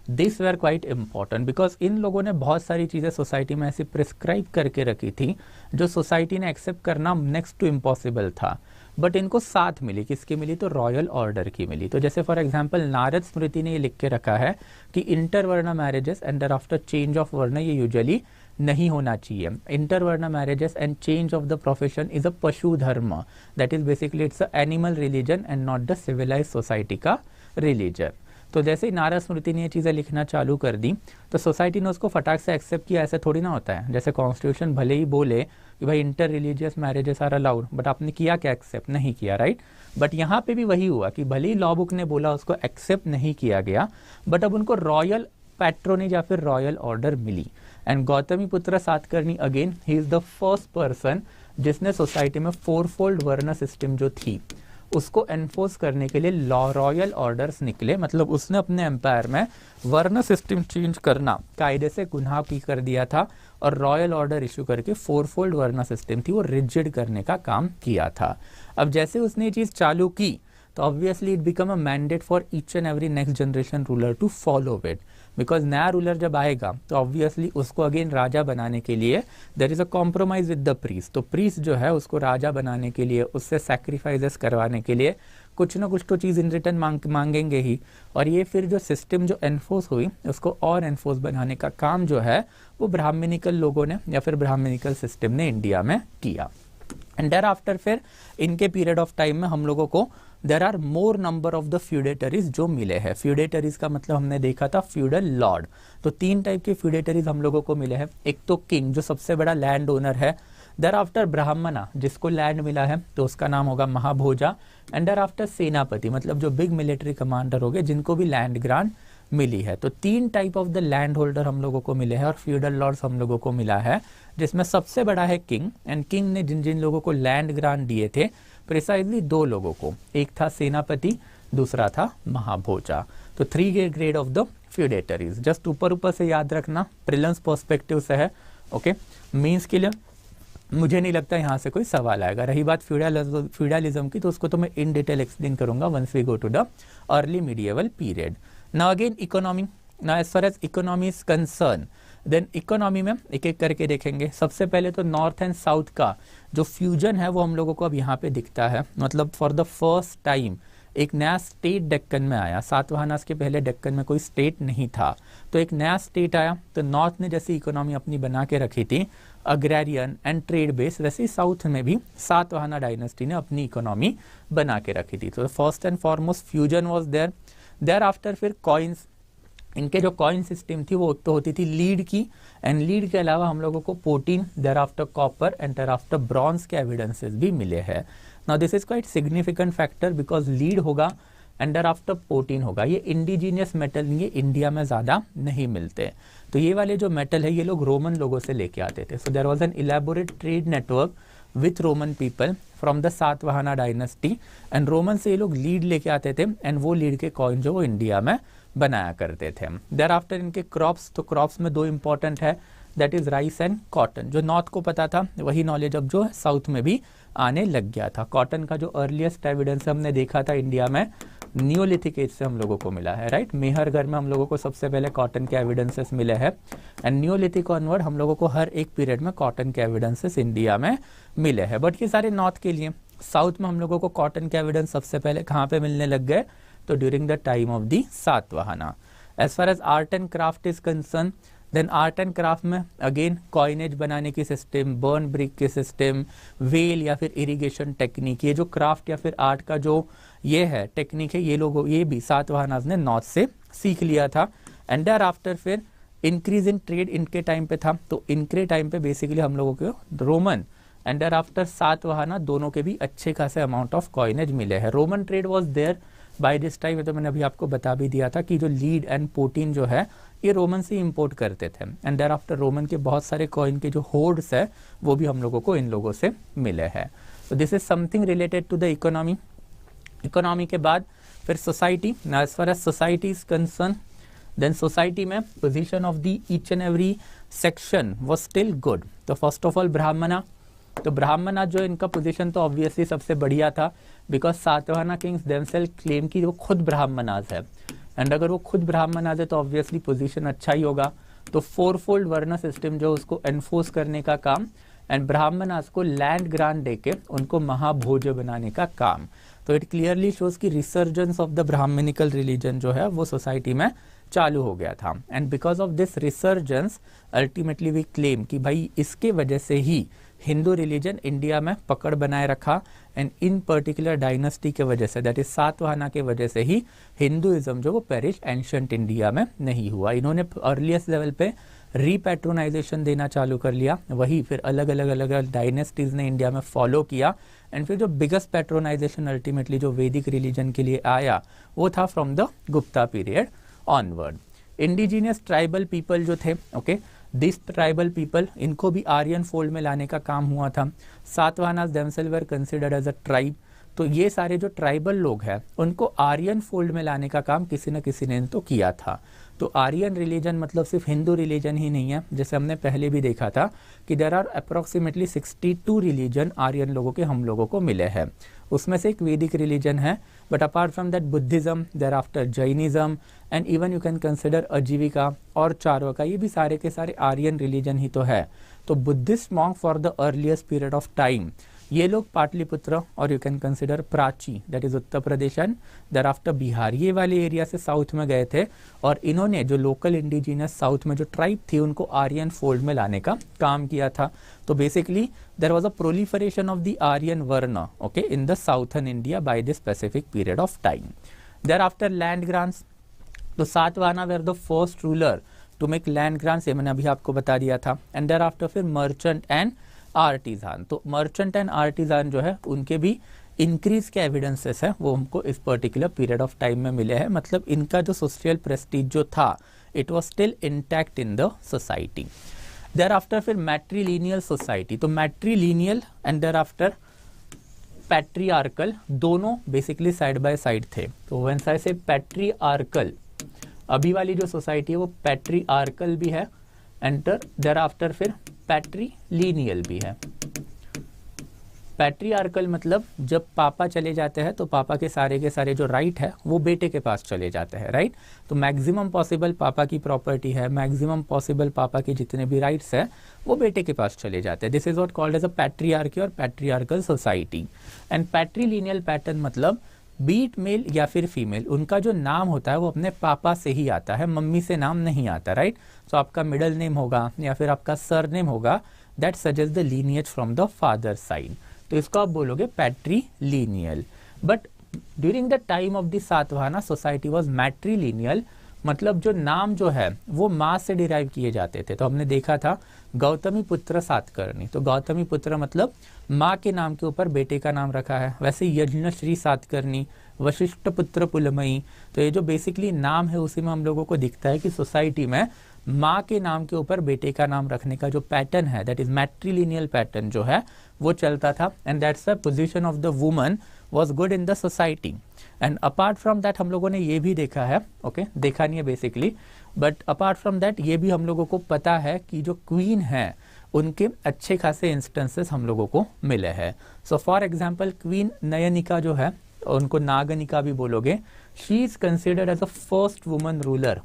this were quite important because इन लोगों ने बहुत सारी चीज़ें सोसाइटी में ऐसी प्रिस्क्राइब करके रखी थी जो सोसाइटी ने एक्सेप्ट करना नेक्स्ट टू इम्पॉसिबल था, बट इनको साथ मिली। किसकी मिली? तो रॉयल ऑर्डर की मिली। तो जैसे फॉर एग्जांपल नारद स्मृति ने ये लिख के रखा है कि इंटरवर्ण marriages and thereafter change of varna ये यूजुअली नहीं होना चाहिए। इंटरवर्ण marriages and change of the profession is a pashu dharma, that is basically it's a animal religion and not the civilize society का रिलीजन। तो जैसे ही नारद स्मृति ने ये चीज़ें लिखना चालू कर दी तो सोसाइटी ने उसको फटाक से एक्सेप्ट किया। ऐसे थोड़ी ना होता है, जैसे कॉन्स्टिट्यूशन भले ही बोले कि भाई inter religious marriages are allowed, but आपने किया क्या? एक्सेप्ट नहीं किया, राइट। बट यहाँ पे भी वही हुआ कि भले ही लॉ बुक ने बोला उसको एक्सेप्ट नहीं किया गया, बट अब उनको रॉयल पैट्रोनेज या फिर रॉयल ऑर्डर मिली। And Gautamiputra Satakarni again he is the first person जिसने सोसाइटी में फोरफोल्ड वर्ण सिस्टम जो थी उसको एनफोर्स करने के लिए लॉ रॉयल ऑर्डर्स निकले। मतलब उसने अपने एम्पायर में वर्ण सिस्टम चेंज करना कायदे से गुनाह की कर दिया था और रॉयल ऑर्डर इशू करके फोरफोल्ड वर्ण सिस्टम थी वो रिजिड करने का काम किया था। अब जैसे उसने ये चीज़ चालू की तो obviously it become a mandate for each and every next generation ruler to follow it, because नया रूलर जब आएगा तो ऑब्वियसली उसको अगेन राजा बनाने के लिए there is a compromise with the priest. तो प्रीस्ट जो है उसको राजा बनाने के लिए, उससे सैक्रिफाइसेस करवाने के लिए कुछ ना कुछ तो चीज़ इन रिटर्न मांगेंगे ही, और ये फिर जो सिस्टम जो एनफोर्स हुई उसको और एनफोर्स बनाने का काम जो है वो ब्राह्मणिकल लोगों ने या फिर ब्राह्मणिकल सिस्टम ने इंडिया में किया। एंड देयर आफ्टर फिर इनके पीरियड ऑफ टाइम में हम लोगों को there are more number of the feudatories जो मिले हैं। फ्यूडेटरीज का मतलब हमने देखा था फ्यूडल लॉर्ड। तो तीन टाइप के फ्यूडेटरीज हम लोगों को मिले हैं। एक तो किंग जो सबसे बड़ा लैंड ओनर है, देर आफ्टर ब्राह्मणा जिसको लैंड मिला है तो उसका नाम होगा महाभोजा, एंड देर आफ्टर सेनापति मतलब जो बिग मिलिट्री कमांडर हो गए जिनको भी लैंड ग्रांट मिली है। तो तीन type of the land holder हम लोगों को मिले हैं और फ्यूडल लॉर्ड्स हम लोगों को मिला है, जिसमें सबसे बड़ा है किंग। एंड किंग ने जिन जिन लोगों को लैंड ग्रांट दिए थे प्रिसाइजली दो लोगों को, एक था सेनापति, दूसरा था महाभोजा। तो 3 grade of the feudatories. Just ऊपर से याद रखना, प्रिलिम्स पर्सपेक्टिव से है, ओके। मींस के लिए मुझे नहीं लगता यहाँ से कोई सवाल आएगा। रही बात फ्यूडलिज्म की तो उसको तो मैं इन डिटेल एक्सप्लेन करूंगा once we go to the early medieval period. Now again economy, now as far as economy is concern, then economy में एक एक करके देखेंगे। सबसे पहले तो नॉर्थ एंड साउथ का जो फ्यूजन है वो हम लोगों को अब यहाँ पे दिखता है। मतलब फॉर द फर्स्ट टाइम एक नया स्टेट डेक्कन में आया। सातवाहनास के पहले डेक्कन में कोई स्टेट नहीं था, तो एक नया स्टेट आया। तो नॉर्थ ने जैसी इकोनॉमी अपनी बना के रखी थी अग्रेरियन एंड ट्रेड बेस, वैसे ही साउथ में भी सातवाहना डायनेस्टी ने अपनी इकोनॉमी बना के रखी थी। तो first and foremost fusion was thereafter फिर कॉइन्स, इनके जो कॉइन सिस्टम थी वो तो होती थी लीड की, एंड लीड के अलावा हम लोगों को potin, thereafter copper and thereafter bronze के एविडेंसेस भी मिले हैं। Now this is quite significant factor because lead होगा एंड देयर आफ्टर पोटीन होगा, ये इंडिजीनियस मेटल ये इंडिया में ज़्यादा नहीं मिलते। तो ये वाले जो मेटल है ये लोग रोमन लोगों से लेके आते थे। So there was an elaborate trade network with Roman people from the Satavahana dynasty, and Roman से ये लोग लीड लेके आते थे एंड वो लीड के कॉइन जो वो इंडिया में बनाया करते थे। देयर आफ्टर इनके क्रॉप्स, तो क्रॉप्स में दो इंपॉर्टेंट है, that is rice and cotton. जो नॉर्थ को पता था वही नॉलेज अब जो है साउथ में भी आने लग गया था। कॉटन का जो अर्लीस्ट एविडेंस हमने देखा था इंडिया में नियोलिथिक एज से हम लोगों को मिला है, राइट। मेहरगढ़ में हम लोगों को सबसे पहले कॉटन के एविडेंसेस मिले हैं, एंड नियोलिथिक ऑनवर्ड हम लोगों को हर एक पीरियड में कॉटन के एविडेंसेस इंडिया में मिले हैं। बट ये सारे नॉर्थ के लिए, साउथ में हम लोगों को कॉटन के एविडेंस सबसे पहले कहाँ पे मिलने लग गए, तो during the time of the Satavahana. As far as art and craft is concern, then art and craft में अगेन कॉइनेज बनाने की सिस्टम, बर्न ब्रिक की सिस्टम, वेल या फिर इरिगेशन टेक्निक, ये जो क्राफ्ट या फिर आर्ट का जो ये है टेक्निक है, ये लोगों ये भी सातवाहनाज ने नॉर्थ से सीख लिया था। एंड देयर आफ्टर फिर इंक्रीज इन ट्रेड इनके टाइम पे था, तो इनके टाइम पे बेसिकली हम लोगों को Roman and thereafter Satavahana दोनों के भी अच्छे खासे अमाउंट ऑफ कॉइनेज मिले हैं। Roman trade was there by this time, तो मैंने अभी आपको बता भी दिया था कि जो लीड एंड पोटीन जो है ये रोमन से इंपोर्ट करते थे, एंड देयर आफ्टर रोमन के बहुत सारे कॉइन के जो होर्ड्स है वो भी हम लोगों को इन लोगों से मिले हैं। तो this is something related to the economy. Economy के बाद फिर society, as far as society is concern, then society में position of the each and every section was still good. तो फर्स्ट ऑफ ऑल ब्राह्मणा, तो ब्राह्मणा जो इनका पोजीशन तो ऑब्वियसली सबसे बढ़िया था, because Satavahana kings themself claim की वो खुद ब्राह्मणाज है, एंड अगर वो खुद ब्राह्मणाज है तो ऑब्वियसली पोजीशन अच्छा ही होगा। तो फोरफोल्ड वर्ण सिस्टम जो उसको एनफोर्स करने का काम, एंड ब्राह्मणाज को लैंड ग्रांट देके उनको महाभोज बनाने का काम। तो इट क्लियरली शोज कि resurgence of the Brahmanical religion जो है वो सोसाइटी में चालू हो गया था, and because of this resurgence ultimately we claim कि भाई इसके वजह से ही हिंदू रिलीजन इंडिया में पकड़ बनाए रखा, एंड इन पर्टिकुलर डायनेस्टी के वजह से, दैट इज सातवाहना के वजह से ही हिंदुइज्म जो वो पेरिश एंशिएंट इंडिया में नहीं हुआ। इन्होंने अर्लीस्ट लेवल पे रीपैट्रोनाइजेशन देना चालू कर लिया, वही फिर अलग अलग डायनेस्टीज ने इंडिया में फॉलो किया, एंड फिर जो बिगेस्ट पैट्रोनाइजेशन अल्टीमेटली जो वैदिक रिलीजन के लिए आया वो था from the Gupta period onward. Indigenous tribal people जो थे, ओके, दिस ट्राइबल पीपल, इनको भी आर्यन फोल्ड में लाने का काम हुआ था। Satavahanas themselves were considered as a tribe, तो ये सारे जो ट्राइबल लोग हैं उनको आर्यन फोल्ड में लाने का काम किसी न किसी ने तो किया था। तो आर्यन रिलीजन मतलब सिर्फ हिंदू रिलीजन ही नहीं है, जैसे हमने पहले भी देखा था कि there are approximately 62 religion Aryan लोगों के हम लोगों को मिले हैं, उसमें से एक वैदिक रिलीजन है, but apart from that Buddhism, thereafter Jainism, and even you can consider Ajivika और चारवाका, ये भी सारे के सारे आर्यन रिलीजन ही तो है। तो Buddhist monk for the earliest period of time, ये लोग पाटलिपुत्र और you can consider Prachi, that is Uttar Pradesh and thereafter Bihar, ये वाले एरिया से साउथ में गए थे, और इन्होंने जो लोकल इंडिजिनस साउथ में जो ट्राइब थी उनको आर्यन फोल्ड में लाने का काम किया था। तो basically there was a proliferation of the Aryan varna, okay, in the southern India by this specific period of time. Thereafter land grants, तो Satavahana were the first ruler to make land grants, ये मैंने अभी आपको बता दिया था। And thereafter फिर merchant and artisan, तो मर्चेंट एंड आर्टिजान जो है उनके भी इंक्रीज के एविडेंसेस है वो हमको इस पर्टिकुलर पीरियड ऑफ टाइम में मिले हैं, मतलब इनका जो सोशल प्रेस्टीज जो था it was still intact in the society. Thereafter फिर मैट्रीलिनियल सोसाइटी, तो matrilineal and thereafter patriarchal दोनों बेसिकली साइड बाय साइड थे। तो व्हेन आई से पैट्रियार्कल, अभी वाली जो सोसाइटी है वो पैट्रियार्कल भी है, एंड देयर आफ्टर फिर पैट्रीलिनियल भी है। पैट्रियार्कल मतलब जब पापा चले जाते हैं तो पापा के सारे जो राइट है वो बेटे के पास चले जाते हैं, राइट। तो मैक्सिमम पॉसिबल पापा की प्रॉपर्टी है, मैक्सिमम पॉसिबल पापा के जितने भी राइट्स है वो बेटे के पास चले जाते हैं। This is what called as a patriarchy और patriarchal society. And patrilineal pattern मतलब बीट मेल या फिर फीमेल, उनका जो नाम होता है वो अपने पापा से ही आता है, मम्मी से नाम नहीं आता, राइट। तो आपका मिडिल नेम होगा या फिर आपका सर नेम होगा, that suggest the lineage from the father side, तो इसको आप बोलोगे patrilineal. But during the time of the Satavahana society was matrilineal, मतलब जो नाम जो है वो माँ से डिराइव किए जाते थे। तो हमने देखा था गौतमी पुत्र सातकर्णी, तो गौतमी पुत्र मतलब माँ के नाम के ऊपर बेटे का नाम रखा है। वैसे यज्ञश्री सातकर्णी, वशिष्ठ पुत्र पुलमयी, तो ये जो बेसिकली नाम है उसी में हम लोगों को दिखता है कि सोसाइटी में माँ के नाम के ऊपर बेटे का नाम रखने का जो पैटर्न है, दैट इज मैट्रीलिनियल पैटर्न जो है वो चलता था। And that's the position of the woman was good in the society. And apart from that हम लोगों ने ये भी देखा है, ओके देखा नहीं है basically, but apart from that ये भी हम लोगों को पता है कि जो क्वीन है उनके अच्छे खासे इंस्टेंसेस हम लोगों को मिले हैं। So for example queen Nayanika जो है, उनको नागनिका भी बोलोगे, she is considered as a first woman ruler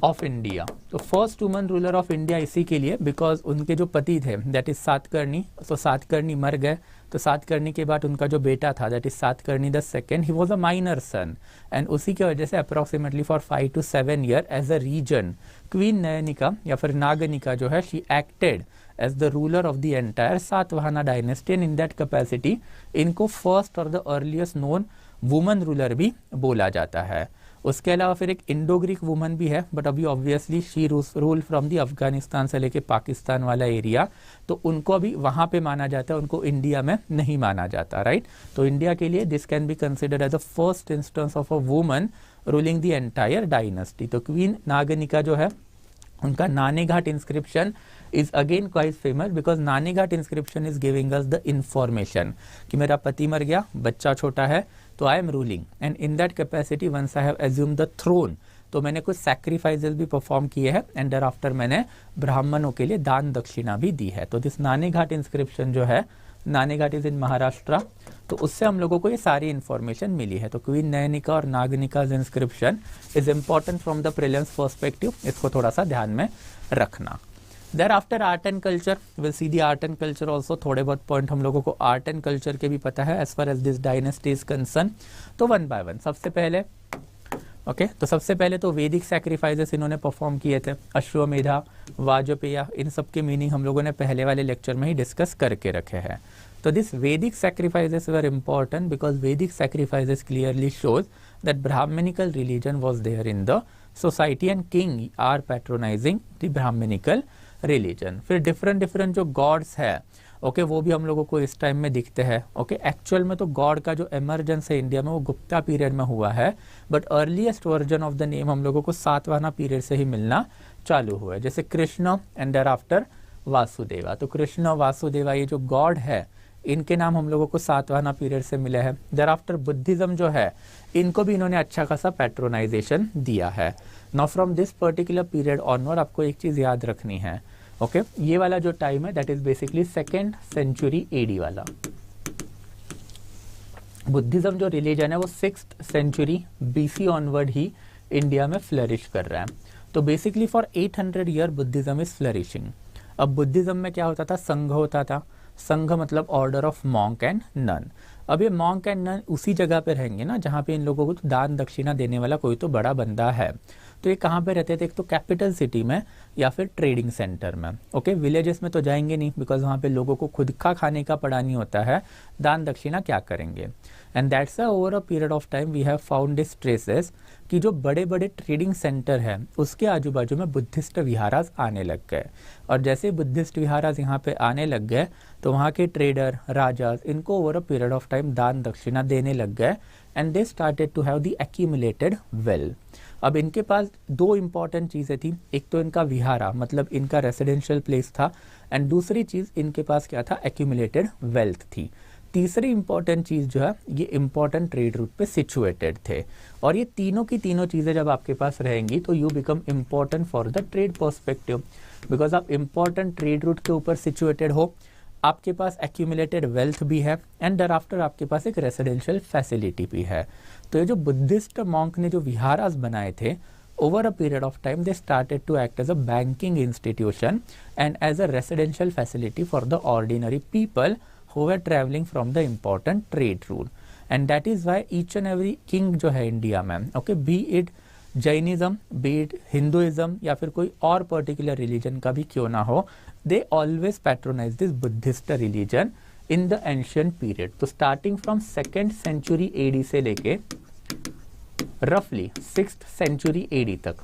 of India. तो first woman ruler of India इसी के लिए बिकॉज उनके जो पति थे दैट इज सातकर्णी, तो सातकर्णी मर गए, तो सातकर्णी के बाद उनका जो बेटा था that is Satakarni the second, he was a minor son, and उसी की वजह से approximately for 5 to 7 year as a regent queen Nayanika या फिर नागनिका जो है she acted as the ruler of the entire Satavahana dynasty, and in that capacity इनको first और the earliest known woman ruler भी बोला जाता है। उसके अलावा फिर एक इंडो ग्रीक वुमन भी है, बट अभी obviously she rule from the Afghanistan से लेके पाकिस्तान वाला एरिया, तो उनको अभी वहाँ पे माना जाता है, उनको इंडिया में नहीं माना जाता, राइट। तो इंडिया के लिए this can be considered as the first instance of a woman ruling the entire dynasty. तो क्वीन नागनिका जो है उनका Naneghat inscription is again quite famous because Naneghat inscription is giving us the information कि मेरा पति मर गया, बच्चा छोटा है, तो I am ruling and in that capacity once I have assumed the throne, तो मैंने कुछ सैक्रिफाइसेस भी परफॉर्म किए हैं एंड thereafter मैंने ब्राह्मणों के लिए दान दक्षिणा भी दी है। तो दिस नानेघाट इंस्क्रिप्शन जो है, नानेघाट इज इन महाराष्ट्र, तो उससे हम लोगों को ये सारी इंफॉर्मेशन मिली है। तो क्वीन नयनिका और Naganika inscription is important from the prelims perspective, इसको थोड़ा सा ध्यान में रखना। Thereafter art and culture, will see the art and culture also, थोड़े बहुत पॉइंट हम लोगों को आर्ट एंड कल्चर के भी पता है as far as this dynasty is concern. तो वन बाय वन सबसे पहले तो सबसे पहले तो वैदिक सैक्रिफाइसेस इन्होंने परफॉर्म किए थे, अश्वमेधा, वाजपेय, इन सब के मीनिंग हम लोगों ने पहले वाले लेक्चर में ही डिस्कस करके रखे हैं। तो this Vedic sacrifices were important because Vedic sacrifices clearly shows that Brahmanical religion was there in the society and king are patronising the Brahmanical religion. फिर डिफरेंट जो गॉड्स है, ओके वो भी हम लोगों को इस टाइम में दिखते हैं। ओके एक्चुअल में तो गॉड का जो एमर्जेंस है इंडिया में वो गुप्ता पीरियड में हुआ है, but earliest version of the name हम लोगों को सातवाहना पीरियड से ही मिलना चालू हुआ है, जैसे कृष्ण एंड देयरआफ्टर वासुदेवा। तो कृष्ण वासुदेवा ये जो गॉड है इनके नाम हम लोगों को सातवाहना पीरियड से मिले हैं। देयरआफ्टर बुद्धिज्म जो है इनको भी इन्होंने अच्छा खासा पैट्रोनाइजेशन दिया है। Now from this particular period onward आपको एक चीज याद रखनी है, ओके ये वाला जो टाइम है that is basically 2nd century AD वाला। बुद्धिज्म जो रिलीजन है वो 6th सेंचुरी बीसी ऑनवर्ड ही इंडिया में फ्लरिश कर रहा है। तो basically for 800 year Buddhism is flourishing. अब बुद्धिज्म में क्या होता था, संघ होता था, संघ मतलब order of monk and nun. अब ये मॉन्क एंड नन उसी जगह पे रहेंगे ना जहाँ पे इन लोगों को दान दक्षिणा देने वाला कोई तो बड़ा बंदा है। तो ये कहाँ पे रहते थे, एक तो कैपिटल सिटी में या फिर ट्रेडिंग सेंटर में। ओके विलेजेस में तो जाएंगे नहीं बिकॉज वहाँ पे लोगों को खुद का खाने का पड़ा नहीं होता है, दान दक्षिणा क्या करेंगे। And that's over a period of time we have found this traces कि जो बड़े बड़े ट्रेडिंग सेंटर है उसके आजू बाजू में बुद्धिस्ट विहारास आने लग गए, और जैसे बुद्धिस्ट विहारास यहाँ पे आने लग गए तो वहाँ के ट्रेडर राजास इनको over a period of time दान दक्षिणा देने लग गए and they started to have the accumulated wealth. अब इनके पास दो इंपॉर्टेंट चीज़ें थी, एक तो इनका विहारा मतलब इनका रेसिडेंशियल प्लेस था, एंड दूसरी चीज़ इनके पास क्या था, एक्यूमुलेटेड वेल्थ थी। तीसरी इंपॉर्टेंट चीज़ जो है ये इंपॉर्टेंट ट्रेड रूट पे सिचुएटेड थे, और ये तीनों की तीनों चीज़ें जब आपके पास रहेंगी तो you become important for the trade perspective because आप इंपॉर्टेंट ट्रेड रूट के ऊपर सिचुएटेड हो, आपके पास एक्यूमुलेटेड वेल्थ भी है एंड देयरआफ्टर आपके पास एक रेसिडेंशियल फैसिलिटी भी है। तो ये जो बुद्धिस्ट मॉन्क ने जो विहारास बनाए थे over a period of time they started to act as a banking institution and as a residential facility for the ordinary people who were traveling from the important trade route, and that is why each and every king जो है India में, okay, be it Jainism, be it Hinduism या फिर कोई और particular religion का भी क्यों ना हो, they always patronize this Buddhist religion in the ancient period. तो starting from 2nd century AD से लेके रफली 6th सेंचुरी एडी तक,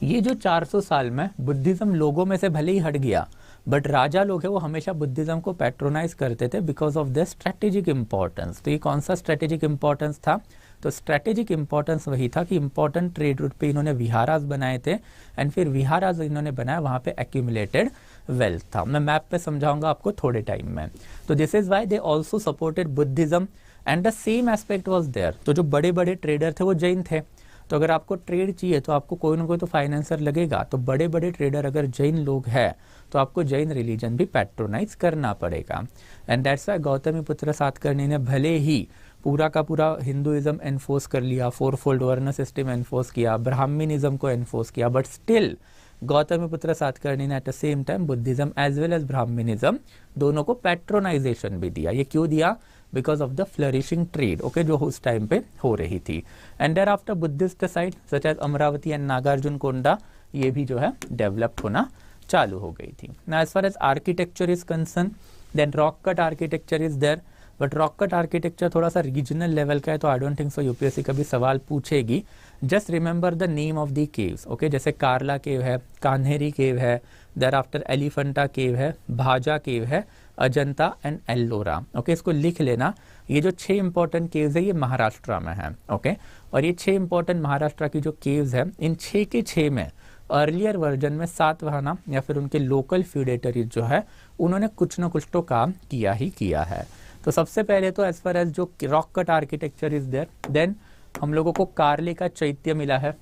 ये जो 400 साल में बुद्धिज्म लोगों में से भले ही हट गया, बट राजा लोग हैं वो हमेशा बुद्धिज्म को पैट्रोनाइज करते थे because of the strategic importance. तो ये कौन सा स्ट्रेटेजिक इंपॉर्टेंस था? तो स्ट्रेटेजिक इंपॉर्टेंस वही था कि इंपॉर्टेंट ट्रेड रूट पे इन्होंने विहारास बनाए थे, एंड फिर विहारास इन्होंने बनाया, वहाँ पे एक्यूमुलेटेड वेल्थ था। मैं मैप पे समझाऊंगा आपको थोड़े टाइम में। तो this is why they also supported Buddhism and the same aspect was there. तो जो बड़े बड़े ट्रेडर थे वो जैन थे, तो अगर आपको ट्रेड चाहिए तो आपको कोई ना कोई तो फाइनेंसर लगेगा। तो बड़े बड़े ट्रेडर अगर जैन लोग हैं तो आपको जैन रिलीजन भी पैट्रोनाइज करना पड़ेगा। And that's why Gautamiputra Satakarni ने भले ही पूरा का पूरा हिंदुइज्म एनफोर्स कर लिया, 4-fold वर्ण सिस्टम एनफोर्स किया, ब्राह्मणिज्म को एनफोर्स किया, बट स्टिल गौतमीपुत्र सातकर्णी ने at the same time Buddhism as well as Brahmanism दोनों को पैट्रोनाइजेशन भी दिया। ये क्यों दिया? Because of the flourishing trade, okay, जो उस टाइम पे हो रही थी। And thereafter Buddhist site such as Amaravati and Nagarjunakonda, ये भी जो है डेवलप होना चालू हो गई थी। ना as far as architecture is concern, then rock cut architecture is there, but rock cut architecture थोड़ा सा रीजनल लेवल का है, तो I don't think so UPSC कभी सवाल पूछेगी। Just remember the name of the caves, okay, जैसे कार्ला केव है, कान्हेरी केव है, देयर आफ्टर एलिफेंटा केव है, भाजा केव है, अजंता एंड एल्लोरा, ओके, इसको लिख लेना। ये जो 6 इंपॉर्टेंट केव्स है ये महाराष्ट्र में है, ओके, और ये 6 इंपॉर्टेंट महाराष्ट्र की जो केव्स है, इन 6 के 6 में अर्लियर वर्जन में सातवाहना या फिर उनके लोकल फ्यूडेटरीज जो है उन्होंने कुछ ना कुछ तो काम किया ही किया है। तो सबसे पहले तो एज फार एज जो rock cut architecture is there, then हम लोगों को कार्ले का चैत्य मिला है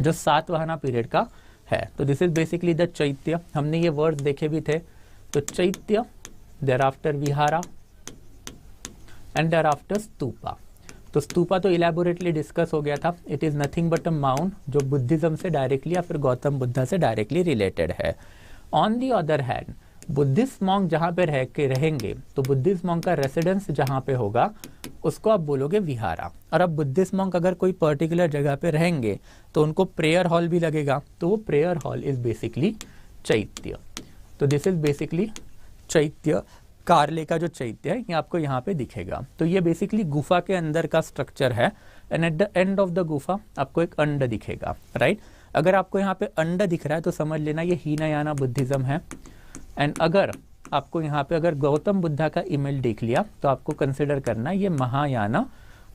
जो सातवाहना पीरियड का है। तो दिस इज बेसिकली द चैत्य, हमने ये वर्ड्स देखे भी थे। तो chaitya, thereafter vihara and thereafter stupa. तो स्तूपा तो इलेबोरेटली डिस्कस हो गया था, it is nothing but a mount जो बुद्धिज्म से डायरेक्टली या फिर गौतम बुद्धा से डायरेक्टली रिलेटेड है। On the other hand Buddhist monk जहाँ पे रह के रहेंगे, तो बुद्धिस्ट मॉन्क का रेसिडेंस जहाँ पे होगा उसको आप बोलोगे विहारा। और अब बुद्धिस्ट मॉन्क अगर कोई पर्टिकुलर जगह पे रहेंगे तो उनको प्रेयर हॉल भी लगेगा, तो वो प्रेयर हॉल इज बेसिकली चैत्य। तो दिस इज बेसिकली चैत्य, कार्ले का जो चैत्य है ये आपको यहाँ पे दिखेगा। तो ये बेसिकली गुफा के अंदर का स्ट्रक्चर है, and at the end of the गुफा आपको एक अंड दिखेगा, राइट। अगर आपको यहाँ पे अंड दिख रहा है तो समझ लेना ये हीनयाना बुद्धिज्म है। एंड अगर आपको यहाँ पे अगर गौतम बुद्धा का इमेज देख लिया तो आपको कंसिडर करना ये महायाना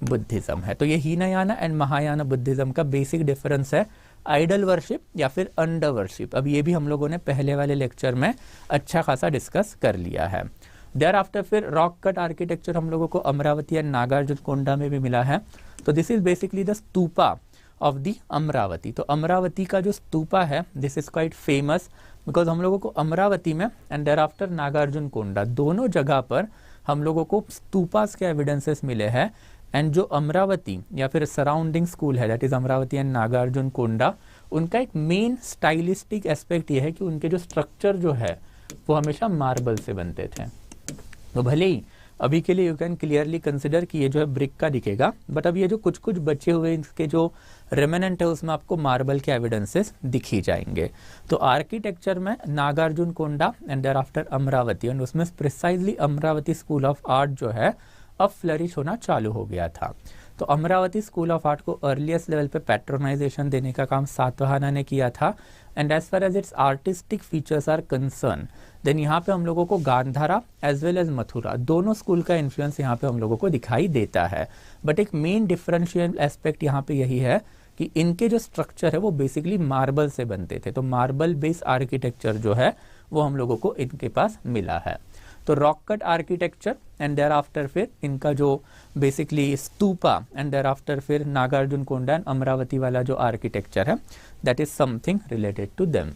बुद्धिज्म है। तो ये हीनयाना एंड महायाना बुद्धिज्म का बेसिक डिफरेंस है, आइडल वर्शिप या फिर अंडर वर्शिप। अब ये भी हम लोगों ने पहले वाले लेक्चर में अच्छा खासा डिस्कस कर लिया है। देयर आफ्टर फिर रॉक कट आर्किटेक्चर हम लोगों को अमरावती एंड नागार्जुन कोंडा में भी मिला है। तो this is basically the stupa of the Amravati. तो अमरावती का जो स्तूपा है this is quite famous because हम लोगों को अमरावती में एंड देयर आफ्टर नागार्जुन कोंडा दोनों जगह पर हम लोगों को स्तूपास के एविडेंसेस मिले हैं। एंड जो अमरावती या फिर सराउंडिंग स्कूल है that is Amaravati and Nagarjunakonda, उनका एक मेन स्टाइलिस्टिक एस्पेक्ट ये है कि उनके जो स्ट्रक्चर जो है वो हमेशा मार्बल से बनते थे। तो भले ही अभी के लिए यू कैन क्लियरली कंसिडर कि ये जो है ब्रिक का दिखेगा, बट अब ये जो कुछ कुछ बचे हुए इसके जो रेमेनेंट है उसमें आपको मार्बल के एविडेंसेस दिख ही जाएंगे। तो आर्किटेक्चर में Nagarjunakonda and thereafter Amaravati, and उसमें precisely Amaravati school of art जो है अब फ्लरिश होना चालू हो गया था। तो अमरावती स्कूल ऑफ आर्ट को अर्लीस्ट लेवल पे पैट्रोनाइजेशन देने का काम सातवाहना ने किया था। And as far as its artistic features are concern, then यहाँ पे हम लोगों को Gandhara as well as Mathura दोनों स्कूल का इन्फ्लुएंस यहाँ पे हम लोगों को दिखाई देता है। बट एक मेन डिफरेंशियल एस्पेक्ट यहाँ पे यही है कि इनके जो स्ट्रक्चर है वो बेसिकली मार्बल से बनते थे। तो मार्बल बेस्ड आर्किटेक्चर जो है वो हम लोगों को इनके पास मिला है। तो rock cut architecture and thereafter फिर इनका जो basically stupa and thereafter फिर नागार्जुन कोंडा एंड अमरावती वाला जो आर्किटेक्चर है that is something related to them.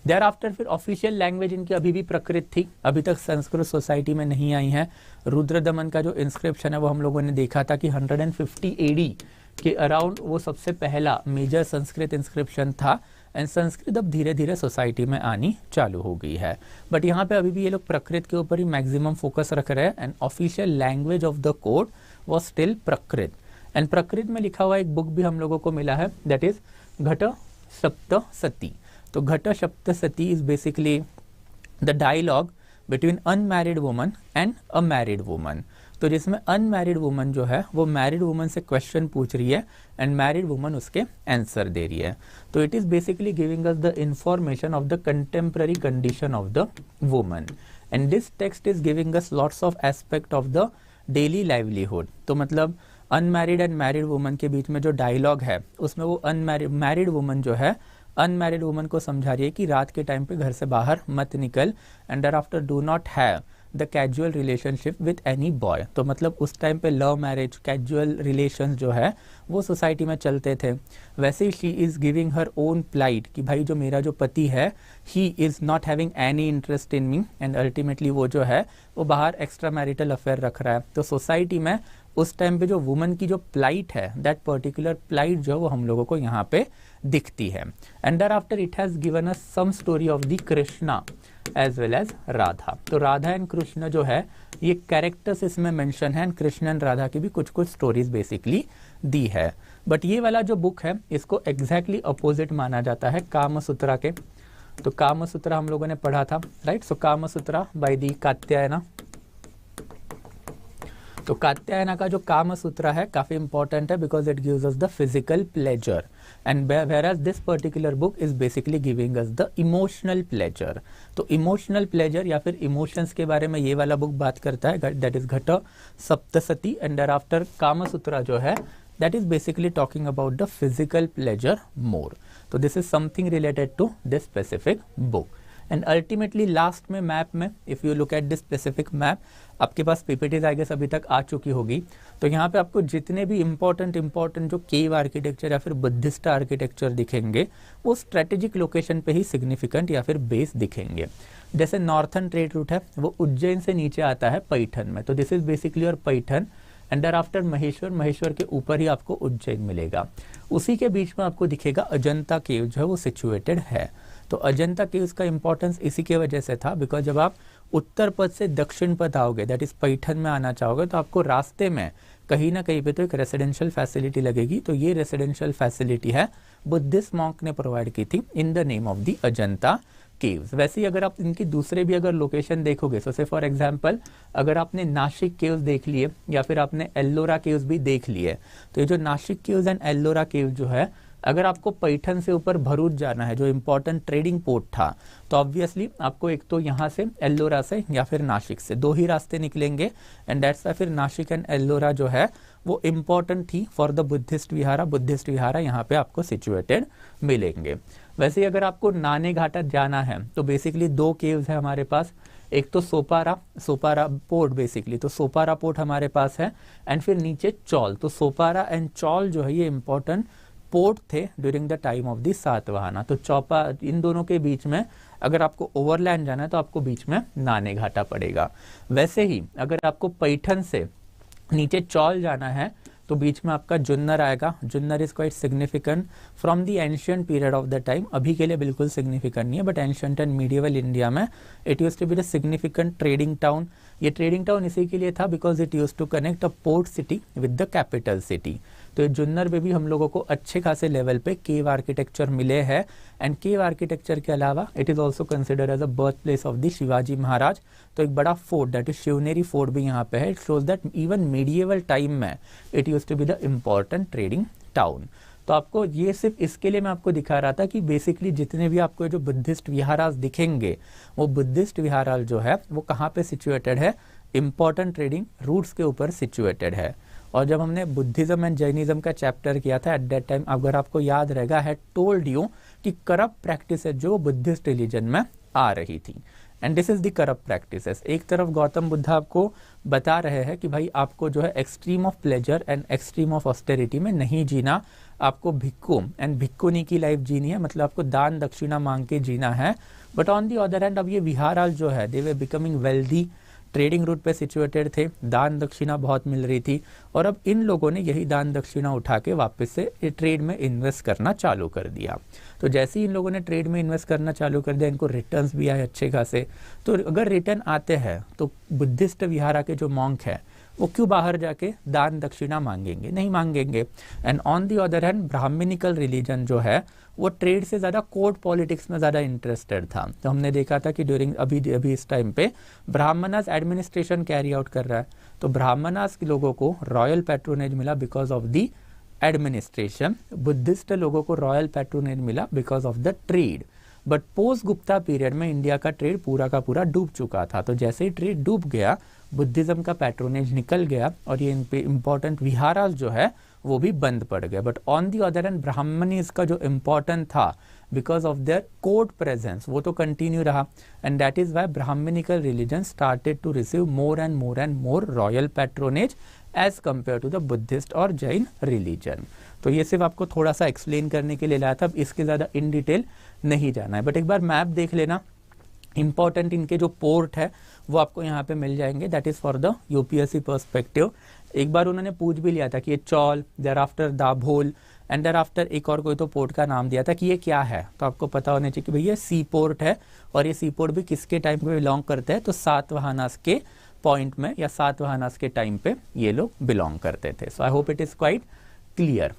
Thereafter फिर ऑफिशियल लैंग्वेज इनकी अभी भी प्रकृत थी, अभी तक संस्कृत सोसाइटी में नहीं आई है। रुद्रदमन का जो इंस्क्रिप्शन है वो हम लोगों ने देखा था कि 150 AD के अराउंड वो सबसे पहला मेजर संस्कृत इंस्क्रिप्शन था। एंड संस्कृत अब धीरे धीरे सोसाइटी में आनी चालू हो गई है, बट यहाँ पे अभी भी ये लोग प्रकृत के ऊपर ही मैक्सिमम फोकस रख रहे हैं। And official language of the code was still प्रकृत। एंड प्रकृत में लिखा हुआ एक बुक भी हम लोगों को मिला है, दैट इज घट सप्तशती। तो Ghat Saptashati is basically the dialogue between unmarried woman and a married woman. तो जिसमें अनमैरिड वुमन जो है वो मैरिड वुमन से क्वेश्चन पूछ रही है एंड मैरिड वुमन उसके आंसर दे रही है। तो it is basically giving us the information of the contemporary condition of the woman and this text is giving us lots of aspect of the daily livelihood. तो मतलब unmarried and married woman के बीच में जो dialogue है उसमें वो married woman जो है अनमैरिड वुमन को समझा रही है कि रात के टाइम पे घर से बाहर मत निकल and thereafter do not have the casual relationship with any boy. तो मतलब उस टाइम पे लव मैरिज कैजुअल रिलेशन जो है वो सोसाइटी में चलते थे। वैसे ही she is giving her own plight कि भाई जो मेरा जो पति है he is not having any interest in me and ultimately वो जो है वो बाहर एक्स्ट्रा मैरिटल अफेयर रख रहा है। तो सोसाइटी में उस टाइम पे जो वुमन की जो प्लाइट है दैट पर्टिकुलर प्लाइट जो है वो हम लोगों को यहाँ पे दिखती है। And thereafter it has given us some story of the Krishna as well as Radha. तो राधा एंड कृष्ण जो है ये कैरेक्टर्स इसमें मेंशन है एंड कृष्ण एंड राधा की भी कुछ कुछ स्टोरीज बेसिकली दी है। बट ये वाला जो बुक है इसको एग्जैक्टली अपोजिट माना जाता है कामसूत्रा के। तो कामसूत्रा हम लोगों ने पढ़ा था, right. So Kamasutra by the Katyayana. तो कात्यायना का जो कामसूत्रा है काफी इंपॉर्टेंट है because it gives us the physical pleasure and whereas this particular book is basically giving us the emotional pleasure. तो इमोशनल प्लेजर या फिर इमोशंस के बारे में ये वाला बुक बात करता है, दैट इज घट सप्तशती एंड देयरआफ्टर कामसूत्रा जो है that is basically talking about the physical pleasure more. तो this is something related to this specific book and ultimately last में मैप में if you look at this specific map आपके पास PPTs I guess अभी तक आ चुकी होगी। तो यहाँ पे आपको जितने भी इंपॉर्टेंट जो केव आर्किटेक्चर या फिर बुद्धिस्ट आर्किटेक्चर दिखेंगे वो स्ट्रेटेजिक लोकेशन पे ही सिग्निफिकेंट या फिर बेस दिखेंगे। जैसे नॉर्थन ट्रेड रूट है वो उज्जैन से नीचे आता है पैठन में, तो दिस इज बेसिकली और Paithan and thereafter Maheshwar के ऊपर ही आपको उज्जैन मिलेगा। उसी के बीच में आपको दिखेगा अजंता केव जो है वो सिचुएटेड है। तो अजंता केव्स का इंपॉर्टेंस इसी के वजह से था बिकॉज जब आप उत्तर पथ से दक्षिण पथ आओगे दैट इज पैठन में आना चाहोगे तो आपको रास्ते में कहीं ना कहीं पे तो एक रेसिडेंशियल फैसिलिटी लगेगी। तो ये रेसिडेंशियल फैसिलिटी है बुद्धिस्ट मॉन्क ने प्रोवाइड की थी in the name of the Ajanta caves. वैसे ही अगर आप इनकी दूसरे भी अगर लोकेशन देखोगे सो से फॉर एग्जांपल अगर आपने नासिक केव्स देख लिए या फिर आपने एल्लोरा केव्स भी देख लिए तो ये जो Nashik caves and Ellora caves जो है अगर आपको पैठन से ऊपर भरूच जाना है जो इंपॉर्टेंट ट्रेडिंग पोर्ट था तो ऑब्वियसली आपको एक तो यहाँ से एल्लोरा से या फिर नासिक से दो ही रास्ते निकलेंगे एंड दैट्स फिर नासिक एंड एल्लोरा जो है वो इंपॉर्टेंट थी फॉर द बुद्धिस्ट विहारा यहाँ पे आपको सिचुएटेड मिलेंगे। वैसे ही अगर आपको नाने घाटा जाना है तो बेसिकली दो केव्स है हमारे पास, एक तो सोपारा पोर्ट बेसिकली, तो सोपारा पोर्ट हमारे पास है एंड फिर नीचे चौल। तो सोपारा एंड चौल जो है ये इंपॉर्टेंट पोर्ट थे during the time of the Satavahana. तो चौपा इन दोनों के बीच में अगर आपको ओवरलैंड जाना है तो आपको बीच में नाने घाटा पड़ेगा। वैसे ही अगर आपको पैठन से नीचे चौल जाना है तो बीच में आपका जुन्नर आएगा। Junnar is quite significant from the ancient period of the time, अभी के लिए बिल्कुल सिग्निफिकेंट नहीं है but ancient and medieval India में it used to be the significant trading town. ये ट्रेडिंग टाउन इसी के लिए था because it used to connect a port city with the capital city. तो जुन्नर में भी हम लोगों को अच्छे खासे लेवल पे केव आर्किटेक्चर मिले हैं एंड केव आर्किटेक्चर के अलावा it is also considered as a birth place of the Shivaji Maharaj. तो एक बड़ा fort that is Shivneri fort भी यहाँ पे है। It shows that even medieval time में it used to be the important trading town. तो आपको ये सिर्फ इसके लिए मैं आपको दिखा रहा था कि बेसिकली जितने भी आपको जो बुद्धिस्ट विहारास दिखेंगे वो बुद्धिस्ट विहाराल जो है वो कहाँ पे सिचुएटेड है, इंपॉर्टेंट ट्रेडिंग रूट्स के ऊपर सिचुएटेड है। और जब हमने बुद्धिज्म एंड जैनिज्म का चैप्टर किया था एट दैट टाइम अगर आपको याद रहेगा हैड टोल्ड यू कि करप्ट प्रैक्टिसेस जो बुद्धिस्ट रिलीजन में आ रही थी and this is the corrupt practices. एक तरफ गौतम बुद्ध आपको बता रहे हैं कि भाई आपको जो है extreme of pleasure and extreme of austerity में नहीं जीना, आपको भिक्खु एंड भिक्खुनी की लाइफ जीनी है, मतलब आपको दान दक्षिणा मांग के जीना है। But on the other hand अब ये विहाराल जो है they were becoming wealthy, trading route पे सिचुएटेड थे, दान दक्षिणा बहुत मिल रही थी और अब इन लोगों ने यही दान दक्षिणा उठा के वापस से ट्रेड में इन्वेस्ट करना चालू कर दिया। तो जैसे ही इन लोगों ने ट्रेड में इन्वेस्ट करना चालू कर दिया इनको रिटर्न्स भी आए अच्छे खासे। तो अगर रिटर्न आते हैं तो बुद्धिस्ट विहारा के जो मॉन्क है वो क्यों बाहर जाके दान दक्षिणा मांगेंगे, नहीं मांगेंगे। And on the other hand brahmanical religion जो है वो ट्रेड से ज़्यादा कोर्ट पॉलिटिक्स में ज़्यादा इंटरेस्टेड था। तो हमने देखा था कि ड्यूरिंग अभी इस टाइम पे ब्राह्मणास एडमिनिस्ट्रेशन कैरी आउट कर रहा है, तो ब्राह्मणास के लोगों को रॉयल पैट्रोनेज मिला because of the administration, Buddhist लोगों को रॉयल पैट्रोनेज मिला because of the trade. But post Gupta period में इंडिया का ट्रेड पूरा का पूरा डूब चुका था, तो जैसे ही ट्रेड डूब गया बुद्धिज्म का पैट्रोनेज निकल गया और ये इंपॉर्टेंट विहारास जो है वो भी बंद पड़ गए। But on the other hand ब्राह्मणीज का जो इम्पोर्टेंट था because of their court presence वो तो कंटिन्यू रहा, and that is why Brahmanical religion started to receive more and more royal patronage as compared to the Buddhist और Jain religion. तो ये सिर्फ आपको थोड़ा सा एक्सप्लेन करने के लिए लाया था, अब इसके ज़्यादा इन डिटेल नहीं जाना है। बट एक बार मैप देख लेना, इंपॉर्टेंट इनके जो पोर्ट है वो आपको यहाँ पे मिल जाएंगे, that is for the UPSC perspective. एक बार उन्होंने पूछ भी लिया था कि ये Chaul, thereafter Dabhol and thereafter एक और कोई तो पोर्ट का नाम दिया था कि ये क्या है, तो आपको पता होना चाहिए कि भैया सी पोर्ट है, और ये सी पोर्ट भी किसके टाइम पे बिलोंग करते हैं, तो सातवाहनास के पॉइंट में या सातवाहनास के टाइम पे ये लोग बिलोंग करते थे। So I hope it is quite clear.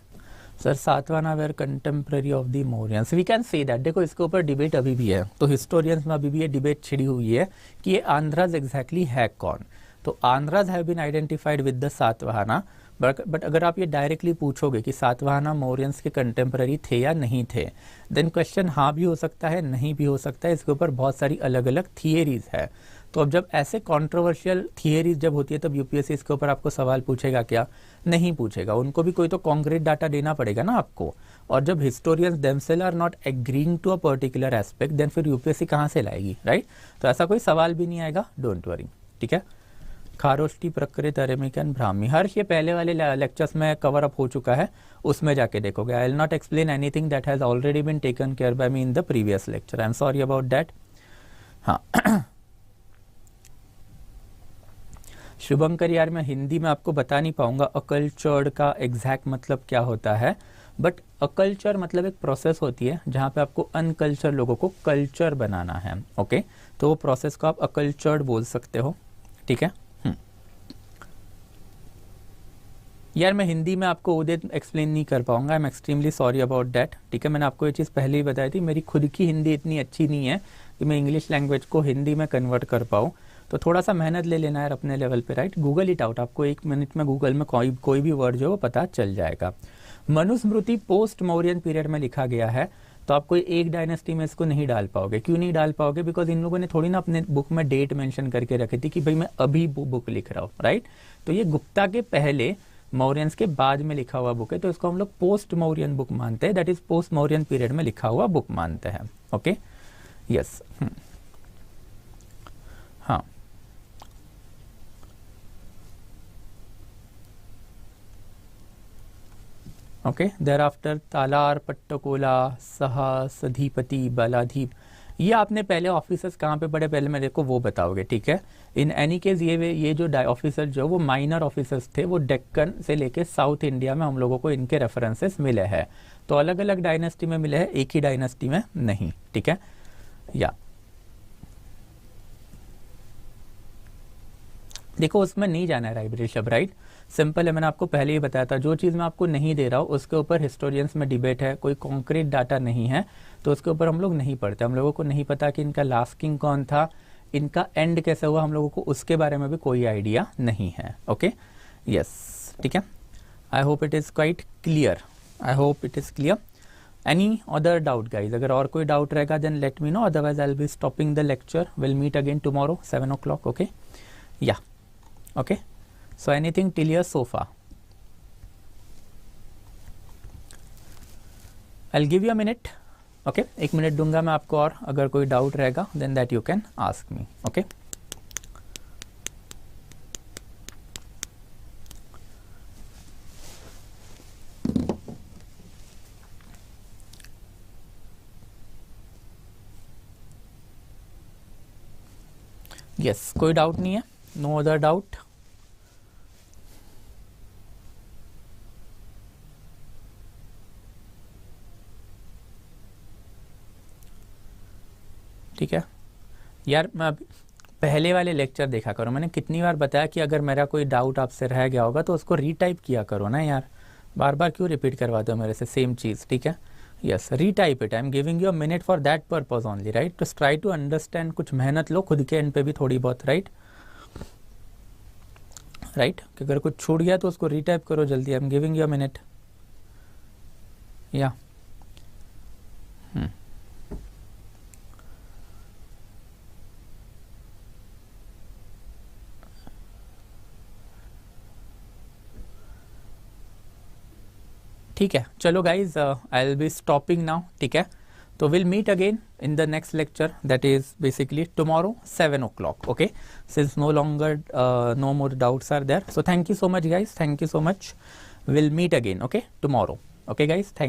Sir Satavahana were contemporary of the Mauryans, we can say that. देखो इसके ऊपर डिबेट अभी भी है, तो हिस्टोरियंस में अभी भी ये डिबेट छिड़ी हुई है कि ये आंध्राज एग्जैक्टली है कौन। तो Andhras have been identified with the Satavahana, but अगर आप ये डायरेक्टली पूछोगे कि सातवाहना मौर्यंस के कंटेम्प्रेरी थे या नहीं थे, देन क्वेश्चन हाँ भी हो सकता है, नहीं भी हो सकता है। इसके ऊपर बहुत सारी अलग अलग थियरीज है। तो अब जब ऐसे कंट्रोवर्शियल थियरीज जब होती है तब यूपीएससी इसके ऊपर आपको सवाल पूछेगा क्या, नहीं पूछेगा। उनको भी कोई तो कॉन्क्रीट डाटा देना पड़ेगा ना आपको, और जब historians themselves are not agreeing to a particular aspect, then फिर यूपीएससी कहाँ से लाएगी, राइट। तो ऐसा कोई सवाल भी नहीं आएगा, डोंट वरी, ठीक है। खारोष्टी, प्रकृत, अरेमिकन, ब्राह्मी, हर्ष ये पहले वाले लेक्चर्स में कवर अप हो चुका है, उसमें जाके देखोगे। I will not explain anything that has already been taken care by me in the previous lecture, I am sorry about that. हाँ शुभंकर, यार मैं हिंदी में आपको बता नहीं पाऊंगा अकल्चर्ड का एग्जैक्ट मतलब क्या होता है, बट अकल्चर मतलब एक प्रोसेस होती है जहाँ पे आपको अनकल्चर लोगों को कल्चर बनाना है, ओके। तो वो प्रोसेस को आप अकल्चर्ड बोल सकते हो, ठीक है। यार मैं हिंदी में आपको उदय एक्सप्लेन नहीं कर पाऊंगा, I am extremely sorry about that, ठीक है। मैंने आपको ये चीज़ पहले ही बताई थी, मेरी खुद की हिंदी इतनी अच्छी नहीं है कि मैं इंग्लिश लैंग्वेज को हिंदी में कन्वर्ट कर पाऊँ, तो थोड़ा सा मेहनत ले लेना है अपने लेवल पे, राइट। गूगल इट आउट, आपको 1 मिनट में गूगल में कोई भी वर्ड जो है वो पता चल जाएगा। मनुस्मृति पोस्ट मौर्यन पीरियड में लिखा गया है, तो आप कोई एक डायनेस्टी में इसको नहीं डाल पाओगे। क्यों नहीं डाल पाओगे, बिकॉज इन लोगों ने थोड़ी ना अपने बुक में डेट मेंशन करके रखी थी कि भाई मैं अभी बुक लिख रहा हूँ, राइट। तो ये गुप्ता के पहले मौर्यंस के बाद में लिखा हुआ बुक है, तो इसको हम लोग पोस्ट मौर्यन बुक मानते हैं, that is post Mauryan period में लिखा हुआ बुक मानते हैं, ओके। यस, हाँ ओके। देर आफ्टर तालार, पट्टकोला, सहस्राधिपति, बलाधीप, ये आपने पहले ऑफिसर्स कहाँ पे पढ़े पहले मेरे को वो बताओगे, ठीक है। इन एनी केस ये जो ऑफिसर जो वो माइनर ऑफिसर्स थे, वो डेक्कन से लेके साउथ इंडिया में हम लोगों को इनके रेफरेंसेस मिले हैं, तो अलग अलग डायनेस्टी में मिले हैं, एक ही डायनेस्टी में नहीं, ठीक है। या देखो उसमें नहीं जाना है लाइब्रेरी शब्द, राइट। सिंपल है, मैंने आपको पहले ही बताया था, जो चीज़ मैं आपको नहीं दे रहा हूँ उसके ऊपर हिस्टोरियंस में डिबेट है, कोई कॉन्क्रीट डाटा नहीं है, तो उसके ऊपर हम लोग नहीं पढ़ते। हम लोगों को नहीं पता कि इनका लास्ट किंग कौन था, इनका एंड कैसे हुआ, हम लोगों को उसके बारे में भी कोई आइडिया नहीं है, ओके। यस, ठीक है। I hope it is quite clear, I hope it is clear. Any other doubt guys, अगर और कोई डाउट रहेगा then let me know, otherwise I will be stopping the lecture, will meet again tomorrow 7 o'clock, okay. या okay, so anything till here so far? I'll give you a minute, okay, 1 minute दूंगा मैं आपको, और अगर कोई doubt रहेगा then that you can ask me, okay. yes, कोई doubt नहीं है, no other doubt, ठीक है। यार मैं पहले वाले लेक्चर देखा करो, मैंने कितनी बार बताया कि अगर मेरा कोई डाउट आपसे रह गया होगा तो उसको रीटाइप किया करो ना यार, बार बार क्यों रिपीट करवाते हो मेरे से सेम चीज़, ठीक है। Yes, retype it, I am giving you a minute for that purpose only, right. तो ट्राई टू अंडरस्टैंड, कुछ मेहनत लो खुद के एंड पे भी थोड़ी बहुत, राइट राइट। कि अगर कुछ छूट गया तो उसको रीटाइप करो जल्दी, I am giving you a minute. या ठीक है, चलो guys, I will be stopping now, ठीक है। तो will meet again in the next lecture, that is basically tomorrow 7 o'clock, okay, since no longer no more doubts are there. So thank you so much guys, thank you so much. We'll meet again, okay, tomorrow, okay guys, thank